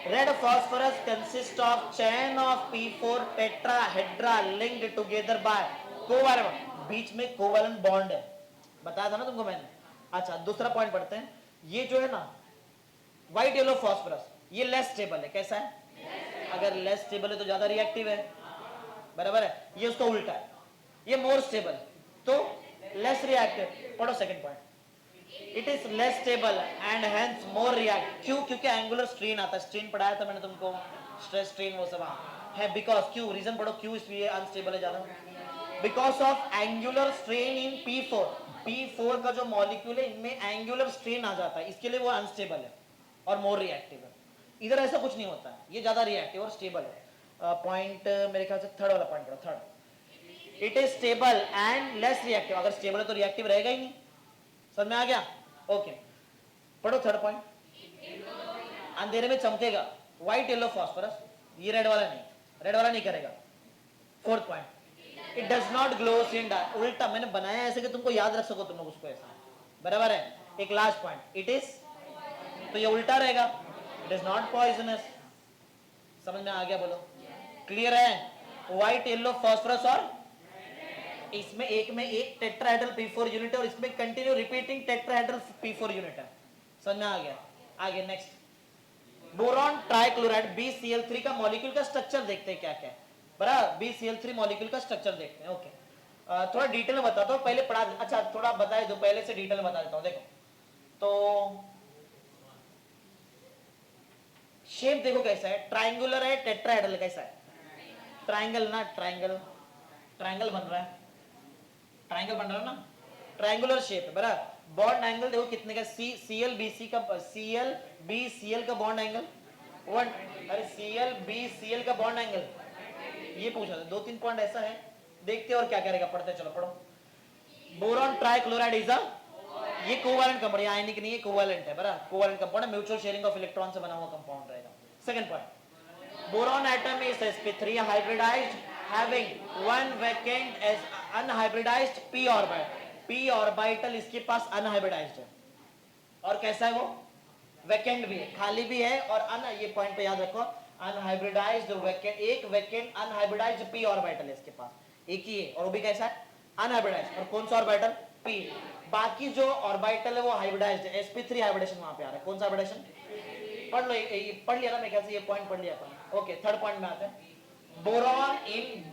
Red phosphorus consist of chain of P4 tetrahedra linked together by covalent, बीच में कोवैलेंट बॉन्ड है, बताया था ना तुमको मैंने। अच्छा दूसरा पॉइंट पढ़ते हैं, ये जो है ना व्हाइट येलो फास्फोरस, ये लेस स्टेबल है, कैसा है, अगर लेस स्टेबल है तो ज्यादा रिएक्टिव है, बराबर है। ये उसका उल्टा है, ये मोर स्टेबल तो लेस रिएक्टिव, पढ़ो second point, it is less stable and hence more react, क्यों, क्योंकि एंगुलर स्ट्रेन आता है, स्ट्रेन पढ़ाया था मैंने तुमको, स्ट्रेस स्ट्रेन वो सब, है बिकॉज, क्यों, रीजन पढ़ो क्यों इसलिए अनस्टेबल है ज्यादा, because of angular strain in P4। P4 का जो मॉलिक्यूल है इनमें एंगुलर स्ट्रेन आ जाता है, इसके लिए वो अनस्टेबल है और मोर रिएक्टिव है। इधर ऐसा कुछ नहीं होता है, ये ज्यादा रिएक्टिव और स्टेबल है। पॉइंट मेरे ख्याल से थर्ड वाला पॉइंट पढ़ो, third, it is stable and less reactive. अगर स्टेबल है तो रिएक्टिव रहेगा ही नहीं, समझ में आ गया? ओके, पढ़ो थर्ड पॉइंट, अंधेरे में चमकेगा, व्हाइट येलो फास्फोरस, ये रेड वाला नहीं, रेड वाला नहीं करेगा। Fourth point, it does not glow in dark, उल्टा मैंने बनाया ऐसे कि तुमको याद रख सको तुम लोग उसको ऐसा, बराबर है। एक लास्ट पॉइंट, इट इज, तो ये उल्टा रहेगा, इट इज नॉट पॉइजनस। समझ में आ गया? बोलो क्लियर है? व्हाइट येलो फास्फोरस और इसमें एक में एक टेट्राहेड्रल P4 यूनिट है और इसमें continue repeating tetrahedral P4 unit है। समझ में आ गया? आगे नेक्स्ट, बोरॉन ट्राइक्लोराइड BCl3 का मॉलिक्यूल का स्ट्रक्चर देखते हैं क्या क्या है, बराबर। BCl3 मॉलिक्यूल का स्ट्रक्चर देखते हैं। ओके, थोड़ा डिटेल में बताता हूँ, पहले पढ़ा, अच्छा थोड़ा बताए दो, पहले से डिटेल में बता देता हूँ। देखो तो शेप देखो कैसा है, ट्राइंगुलर है, टेट्राहेड्रल कैसा है? ट्राइंगल ना, ट्राइंगल, ट्राइंगल बन रहा है, ट्राइंगल बन रहा है ना, ट्राइंगुलर शेप है, बराबर। बॉन्ड एंगल देखो कितने का, CL का CL का बॉन्ड एंगल 1, अरे CL का बॉन्ड एंगल, ये पूछा था। 2-3 पॉइंट ऐसा है, देखते और क्या करेगा, पढ़ते चलो, पढ़ो। बोरॉन ट्राइक्लोराइड इज अ, ये कोवैलेंट कंपाउंड, आयनिक नहीं है, कोवैलेंट है, बराबर। कोवैलेंट कंपाउंड है, म्यूचुअल शेयरिंग ऑफ इलेक्ट्रॉन से बना हुआ कंपाउंड रहेगा। Second point, boron atom is sp3 hybridized having one vacant as unhybridized p orbital. p orbital इसके पास अनहाइब्रिडाइज्ड है, और कैसा है वो? वैकेंट भी है, खाली भी है, और ये पॉइंट पे याद रखो, अनहाइब्रिडाइज्ड वैकेंट, एक वैकेंट अनहाइब्रिडाइज्ड p ऑर्बिटल है इसके पास, एक ही है, और वो भी कैसा है? अनहाइब्रिडाइज्ड। और कौन सा ऑर्बिटल? p। बाकी जो ऑर्बिटल है वो हाइब्रिडाइज्ड है, sp3 हाइब्रिडेशन वहां पे आ रहा है। कौन सा हाइब्रिडेशन? पढ़ लो, पढ़ लिया ना मेरे ख्याल से, ये पॉइंट पढ़ लिया अपन। ओके, थर्ड पॉइंट में आते हैं,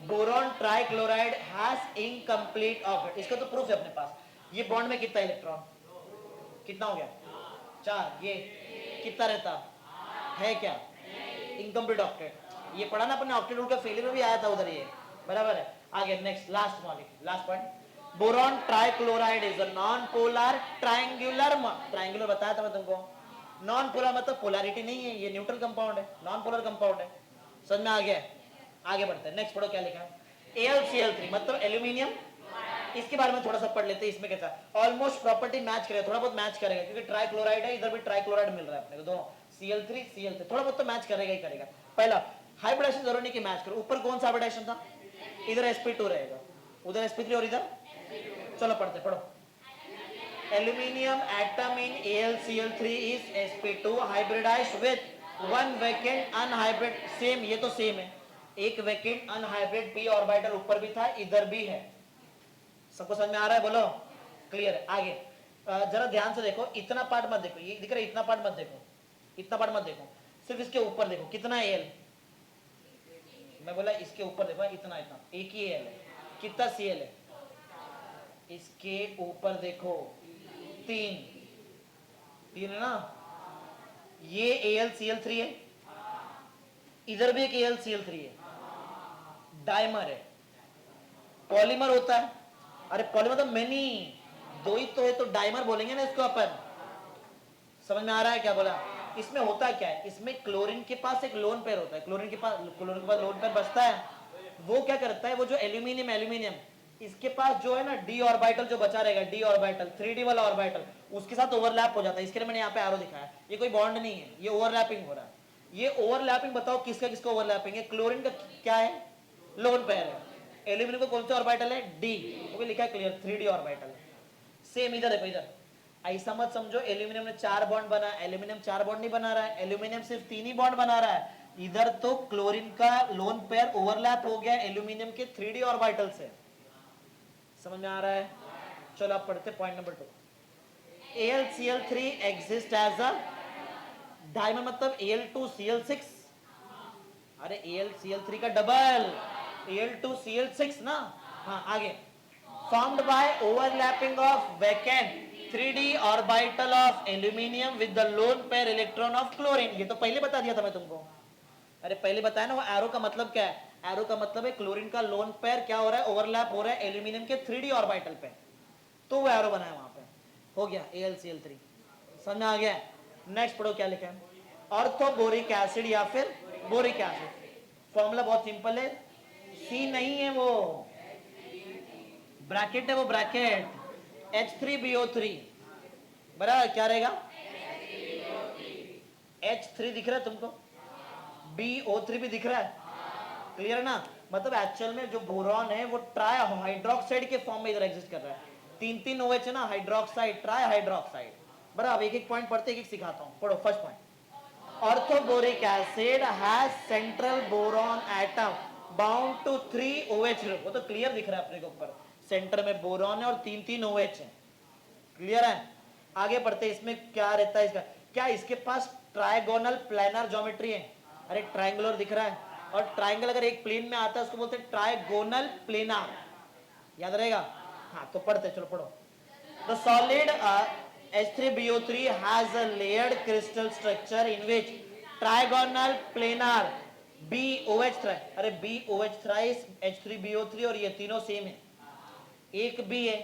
boron trichloride has incomplete orbit. इसका तो प्रूफ है अपने पास, ये बॉन्ड में कितना इलेक्ट्रॉन, कितना हो गया? 4। ये कितना रहता है क्या? Incomplete octet. ये पढ़ा ना अपने, ऑक्टेट रूल का फेलियर में भी आया था उधर, ये बराबर है। आगे next, last molecule, last point, boron trichloride is a non polar triangular, triangular बताया था मैं तुमको, नॉन पोलर मतलब पोलैरिटी नहीं है, ये न्यूट्रल कंपाउंड है, नॉन पोलर कंपाउंड है। समझ में आ गया? आगे बढ़ते हैं, नेक्स्ट पढ़ो क्या लिखा है। AlCl3 मतलब एल्यूमिनियम, इसके बारे में थोड़ा सा पढ़ लेते हैं। इसमें कैसा ऑलमोस्ट प्रॉपर्टी मैच करेगा, थोड़ा बहुत मैच करेगा, क्योंकि ट्राइक्लोराइड है, इधर भी ट्राइक्लोराइड मिल रहा है अपने को, दोनों Cl3 थोड़ा बहुत तो मैच करेगा ही करेगा। पहला हाइब्रिडेशन जरूरी नहीं कि मैच करो, ऊपर कौन सा हाइब्रिडेशन था? इधर sp2 रहेगा, उधर sp3 और इधर, चलो पढ़ते, पढ़ो। Aluminium atom in AlCl3 is sp2 hybridized with one vacant unhybrid, same, ये तो सेम है, एक वैकेंट अनहाइब्रिड p ऑर्बिटल ऊपर भी था, इधर भी है। सबको समझ में आ रहा है? बोलो क्लियर है? आगे जरा ध्यान से देखो, इतना पार्ट मत देखो, ये दिख रहा है, इतना पार्ट मत देखो, इतना पार्ट मत देखो, सिर्फ इसके ऊपर देखो, कितना Al, मैं बोला इसके ऊपर देखो, इतना इतना, एक ही Al है, कितना Cl है? इसके ऊपर देखो, 3 है ना, ये AlCl3 है, इधर भी एक AlCl3 है, डाइमर है, पॉलीमर होता है, अरे पॉलीमर तो मेनी, दो ही तो है, तो डाइमर बोलेंगे ना इसको अपन। समझ में आ रहा है क्या बोला? इसमें होता क्या है, इसमें क्लोरीन के पास एक लोन पेयर होता है, क्लोरीन के पास लोन पेयर बचता है, वो क्या करता है, वो जो एल्यूमिनियम इसके पास जो है ना d ऑर्बिटल जो बचा रहेगा, d ऑर्बिटल 3d वाला ऑर्बिटल, उसके साथ ओवरलैप हो जाता है। इसके लिए मैंने यहाँ पे एरो दिखाया, ये कोई बॉन्ड नहीं है, ये ओवरलैपिंग हो रहा है। ये ओवरलैपिंग बताओ किसका किसका ओवरलैपिंग है? क्लोरीन का क्या है? लोन पेयर है। एल्यूमिनियम का कौन सा ऑर्बिटल है? d, वो भी लिखा है क्लियर, 3d ऑर्बिटल। सेम इधर देखो, इधर ऐसा मत समझो एल्यूमिनियम ने 4 बॉन्ड बना, एल्यूमिनियम 4 बॉन्ड नहीं बना रहा है, एल्यूमिनियम सिर्फ 3 ही बॉन्ड बना रहा है। इधर तो क्लोरीन का लोन पेयर ओवरलैप हो गया एल्यूमिनियम के 3d ऑर्बिटल से। समझ में आ रहा है? चलो आप पढ़ते पॉइंट नंबर 2, AlCl3 exist as a dimer, मतलब Al2Cl6, अरे AlCl3 का डबल Al2Cl6 ना। हाँ आगे, formed by overlapping of vacant 3d orbital of aluminium with the lone pair electron of chlorine, ये तो पहले बता दिया था मैं तुमको। अरे पहले बताया ना वो एरो का मतलब क्या है, एरो का मतलब है क्लोरीन का लोन पेयर क्या हो रहा है, ओवरलैप हो रहा है एल्यूमिनियम के 3d ऑर्बिटल पे, तो वो एरो बना है वहां पे, हो गया AlCl3। समझ में आ गया? नेक्स्ट पढ़ो क्या लिखा है, ऑर्थोबोरिक एसिड या फिर बोरिक एसिड। फॉर्मूला बहुत सिंपल है, सी नहीं है वो, ब्रैकेट है वो, ब्रैकेट H3BO3 बराबर क्या रहेगा, H3 दिख रहा है तुमको, BO3 भी दिख रहा है, क्लियर है ना? मतलब एक्चुअल में जो बोरॉन है वो ट्राई हाइड्रोक्साइड के फॉर्म में इधर एग्जिस्ट कर रहा है, तीन तीन OH है ना, हाइड्रोक्साइड ट्राई हाइड्रोक्साइड। बराबर एक एक पॉइंट पढ़ते, एक एक सिखाता हूं, पढ़ो first point, orthoboric acid has central boron atom bound to 3 OH group, वो तो क्लियर दिख रहा है अपने को ऊपर, सेंटर में बोरॉन है और तीन तीन OH है, क्लियर है? आगे बढ़ते, इसमें क्या रहता है इसका, क्या इसके पास ट्राइगोनल प्लानर ज्योमेट्री है? अरे ट्रायंगुलर दिख रहा है, और ट्रायंगल अगर एक प्लेन में आता है उसको बोलते हैं ट्राइगोनल प्लेनार, याद रहेगा? हाँ तो पढ़ते, चलो पढ़ो। The solid H3BO3 has a layered crystal structure in which trigonal planar BOH3, अरे BOH3 H3BO3 और ये तीनों सेम है, एक B है,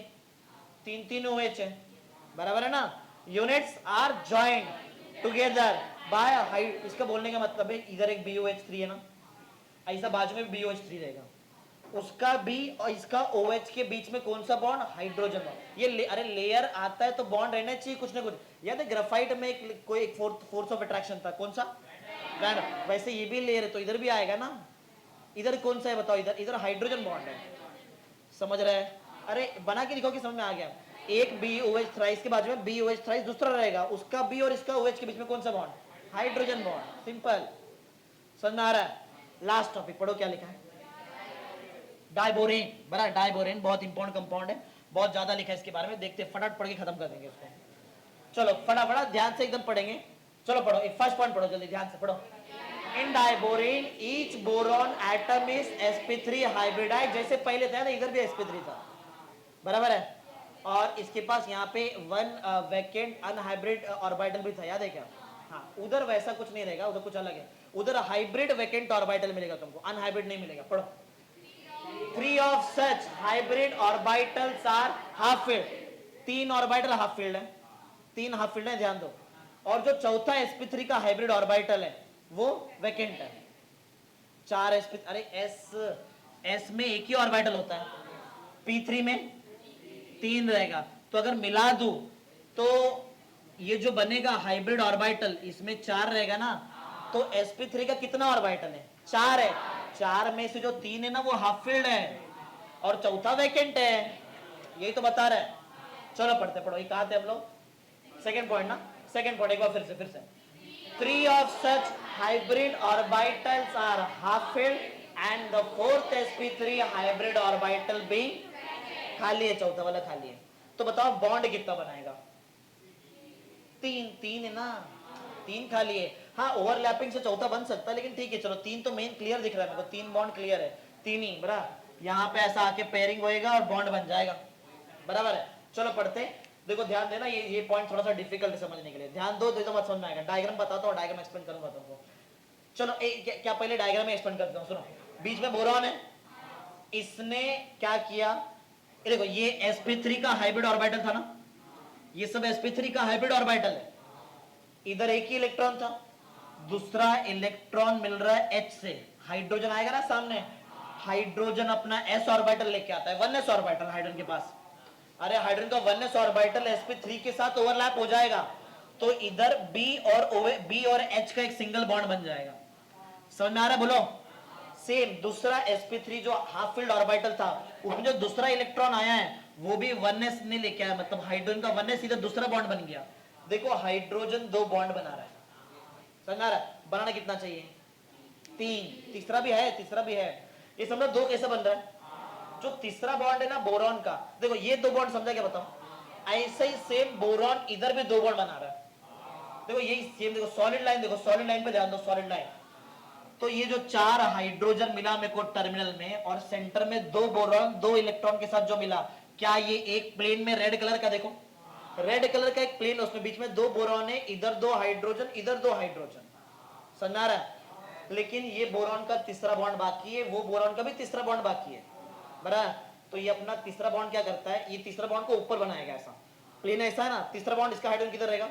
तीन तीन OH है, बराबर है ना? Units are joint together by height, इसका बोलने का मतलब है इधर एक BOH3 है ना, ऐसा बाजू में भी BOH3 रहेगा, उसका B और इसका OH के बीच में कौन सा बॉन्ड, हाइड्रोजन बॉन्ड। ये अरे लेयर आता है तो बॉन्ड रहना चाहिए कुछ ना कुछ, याद है ग्राफाइट में कोई एक फोर्स ऑफ अट्रैक्शन था, कौन सा, रैंडम, वैसे ये भी लेयर है तो इधर भी आएगा ना, इधर कौन सा है बताओ, इधर इधर हाइड्रोजन बॉन्ड है, समझ रहे हैं? अरे बना के दिखाओ कि समझ में आ गया, एक BOH थ्राइस के बाजू में BOH थ्राइस दूसरा रहेगा, उसका B और इसका OH के बीच में कौन सा बॉन्ड, हाइड्रोजन बॉन्ड, सिंपल, समझ में आ रहा है? लास्ट टॉपिक पढ़ो क्या लिखा है, डाइबोरेन, बड़ा डाइबोरेन बहुत इंपॉर्टेंट कंपाउंड है, बहुत ज्यादा लिखा है इसके बारे में, देखते फटाफट पढ़ के खत्म कर देंगे इसको, चलो फटाफट ध्यान से एकदम पढ़ेंगे, चलो पढ़ो, एक फर्स्ट पॉइंट पढ़ो जल्दी ध्यान से पढ़ो, in diborane each boron atom is sp3 hybridize, जैसे पहले था ना इधर भी sp3 था, बराबर है, और इसके पास यहाँ पे वन वैकेंट अनहाइब्रिड ऑर्बिटल भी था, याद है क्या? हाँ उधर वैसा कुछ नहीं रहेगा, उधर कुछ अलग है, उधर हाइब्रिड वैकेंट ऑर्बिटल मिलेगा तुमको, अनहाइब्रिड नहीं मिलेगा, पढ़ो। 3 of such hybrid orbitals are half filled, तीन ऑर्बिटल हाफ फील्ड है, तीन हाफ फील्ड है, ध्यान दो, और जो चौथा sp3 का हाइब्रिड ऑर्बिटल है वो वैकेंट है, चार sp, अरे s में एक ही ऑर्बिटल होता है, p3 में तीन रहेगा, तो अगर मिला दूं तो ये जो बनेगा हाइब्रिड ऑर्बिटल इसमें चार रहेगा ना, तो sp3 का कितना ऑर्बिटल है, चार है, चार में से जो तीन है ना वो हाफ फील्ड है और चौथा वैकेंट है, यही तो बता रहा है। चलो पढ़ते, पढ़ो, ये कहा थे हम लोग, सेकंड पॉइंट ना, सेकंड पॉइंट एक बार फिर से 3 of such hybrid orbitals are half filled and the fourth sp3 hybrid orbital being खाली है, चौथा वाला खाली है, तो बताओ बॉन्ड कितना बनाएगा, तीन, तीन है ना, तीन खाली है, हाँ ओवरलैपिंग से चौथा बन सकता है लेकिन ठीक है, चलो तीन तो मेन क्लियर दिख रहा है मेरे को, तीन बॉन्ड क्लियर है, तीन ही बरा, यहाँ पे ऐसा आके पेयरिंग होएगा और बॉन्ड बन जाएगा, बराबर है। चलो पढ़ते, देखो ध्यान देना, ये पॉइंट थोड़ा सा डिफिकल्ट है समझने के लिए, ध्यान दो तो मत समझ में आएगा, डायग्राम बताता हूँ, डायग्राम एक्सप्लेन करूंगा तुमको, चलो क्या पहले डायग्राम में एक्सप्लेन करता हूँ, सुनो, बीच में बोरॉन है, इसने क्या किया, देखो ये sp3 का हाइब्रिड ऑर्बिटल था ना, ये सब sp3 का हाइब्रिड ऑर्बिटल है, इधर एक ही इलेक्ट्रॉन था, दूसरा इलेक्ट्रॉन मिल रहा है H से, हाइड्रोजन आएगा ना सामने, हाइड्रोजन अपना s ऑर्बिटल लेके आता है, 1s ऑर्बिटल हाइड्रोजन के पास, अरे हाइड्रोजन का 1s ऑर्बिटल sp3 के साथ ओवरलैप हो जाएगा, तो इधर B और H का एक सिंगल बॉन्ड बन जाएगा, समझ में आ रहा है, बोलो। सेम दूसरा sp3 जो हाफ फील्ड ऑर्बिटल था, उसमें जो दूसरा इलेक्ट्रॉन आया है वो भी 1s ने लेके आया, मतलब हाइड्रोजन का 1s इधर दूसरा बॉन्ड बन गया, देखो हाइड्रोजन दो बॉन्ड बना रहा है, समझ आ रहा है, बनाना कितना चाहिए, तीन, तीसरा भी है, तीसरा भी है, ये समझो दो कैसे बन रहा है, जो तीसरा बॉन्ड है ना बोरॉन का, देखो ये दो बॉन्ड समझा क्या बताओ, ऐसे ही सेम बोरॉन इधर भी दो बॉन्ड बना रहा है, देखो यही सेम, देखो सॉलिड लाइन, देखो सॉलिड लाइन पे ध्यान दो, सॉलिड लाइन, तो ये जो चार हाइड्रोजन मिला मेरे को टर्मिनल में और सेंटर में दो बोरॉन दो इलेक्ट्रॉन के साथ जो मिला, क्या ये एक प्लेन में रेड कलर का, देखो रेड कलर का एक प्लेन, उसमें बीच में दो बोरॉन है, इधर दो हाइड्रोजन इधर दो हाइड्रोजन, समझ आ रहा है, लेकिन ये बोरॉन का तीसरा बॉन्ड बाकी है, वो बोरॉन का भी तीसरा बॉन्ड बाकी है, बराबर। तो ये अपना तीसरा बॉन्ड क्या करता है, ये तीसरा बॉन्ड को ऊपर बनाएगा, ऐसा प्लेन ऐसा है ना, तीसरा बॉन्ड इसका हाइड्रोजन किधर रहेगा,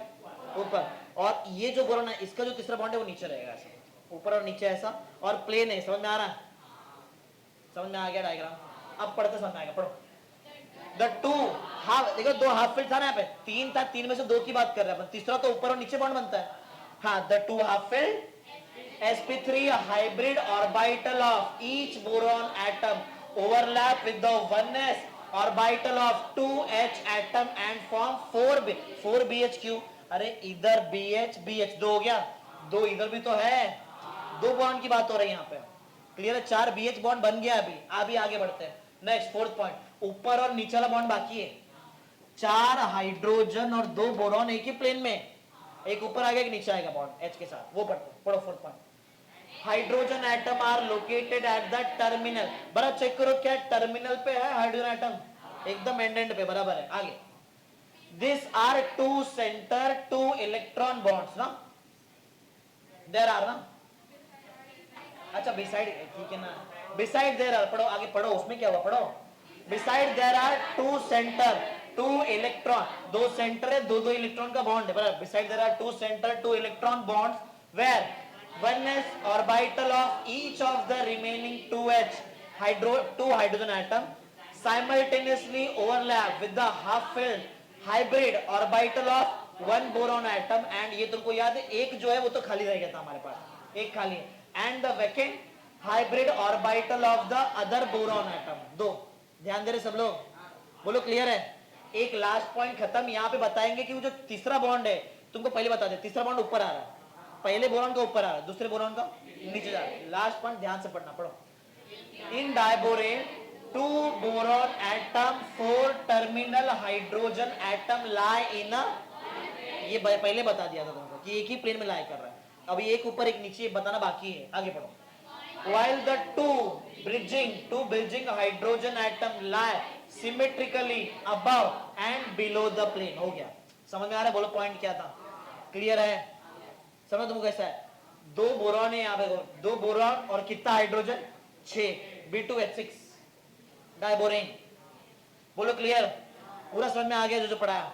ऊपर, और ये जो बोरॉन है इसका जो तीसरा बॉन्ड है वो नीचे रहेगा, ऐसा ऊपर और नीचे ऐसा, और प्लेन है। समझ में आ रहा है, समझ में आ गया डायग्राम, अब पढ़ते समझ में आएगा, पढ़ो। द टू हाफ, देखो दो हाफ फील्ड था ना यहाँ पे, तीन था, तीन में से दो की बात कर रहे हैं, तीसरा तो ऊपर और नीचे बॉन्ड बनता है। हाँ, the two half field sp3 hybrid orbital of each boron atom overlap with the oneness orbital of 2h atom and form 4BH3। अरे इधर BH BH दो हो गया, दो इधर भी तो है, दो बॉन्ड की बात हो रही है यहाँ पे, क्लियर है। 4 BH बॉन्ड बन गया अभी आगे बढ़ते हैं। नेक्स्ट फोर्थ पॉइंट, ऊपर और नीचे वाला बॉन्ड बाकी है, 4 हाइड्रोजन और 2 बोरॉन एक ही प्लेन में, एक ऊपर आएगा एक नीचे आएगा बॉन्ड H के साथ, वो पढ़ो fourth point. Hydrogen atom are located at the terminal, बराबर चेक करो क्या टर्मिनल पे है हाइड्रोजन एटम, एकदम एंड पे, बराबर है। आगे, this are two centre two electron bonds ना, देयर आर ना, अच्छा बिसाइड, ठीक है ना, बिसाइड देयर आर, पढ़ो आगे पढ़ो, उसमें क्या हुआ पढ़ो। Beside there are two centre two electron, दो सेंटर है, दो इलेक्ट्रॉन का बॉन्ड है, बराबर। Beside there are two centre two electron bonds where oneness orbital of each of the remaining 2H two hydrogen atom simultaneously overlap with the half-filled hybrid orbital of one boron atom, and ये तुमको याद है एक जो है वो तो खाली रह गया था हमारे पास, एक खाली है, and the vacant hybrid orbital of the other boron atom, दो। ध्यान दे रहे सब लोग, बोलो क्लियर है। एक लास्ट पॉइंट खत्म, यहाँ पे बताएंगे कि वो जो तीसरा बॉन्ड है, तुमको पहले बता दे, तीसरा बॉन्ड ऊपर आ रहा है, पहले बोरॉन का ऊपर आ रहा है, दूसरे बोरॉन का नीचे जा रहा है। लास्ट पॉइंट ध्यान से पढ़ना, पढ़ो। In diborane 2 boron atom 4 terminal hydrogen atom lie in, ये पहले बता दिया था तुमको कि एक ही प्लेन में लाई कर रहा है, अभी एक ऊपर एक नीचे बताना बाकी है, आगे पढ़ो। while the two bridging hydrogen atom lie symmetrically above and below the plane, हो गया, समझ में आ रहा है, बोलो पॉइंट क्या था, क्लियर है, समझ तुमको कैसा है। दो बोरॉन है यहाँ पे, दो बोरॉन और कितना हाइड्रोजन, 6, B2H6 डायबोरेन, बोलो क्लियर, पूरा समझ में आ गया जो पढ़ाया।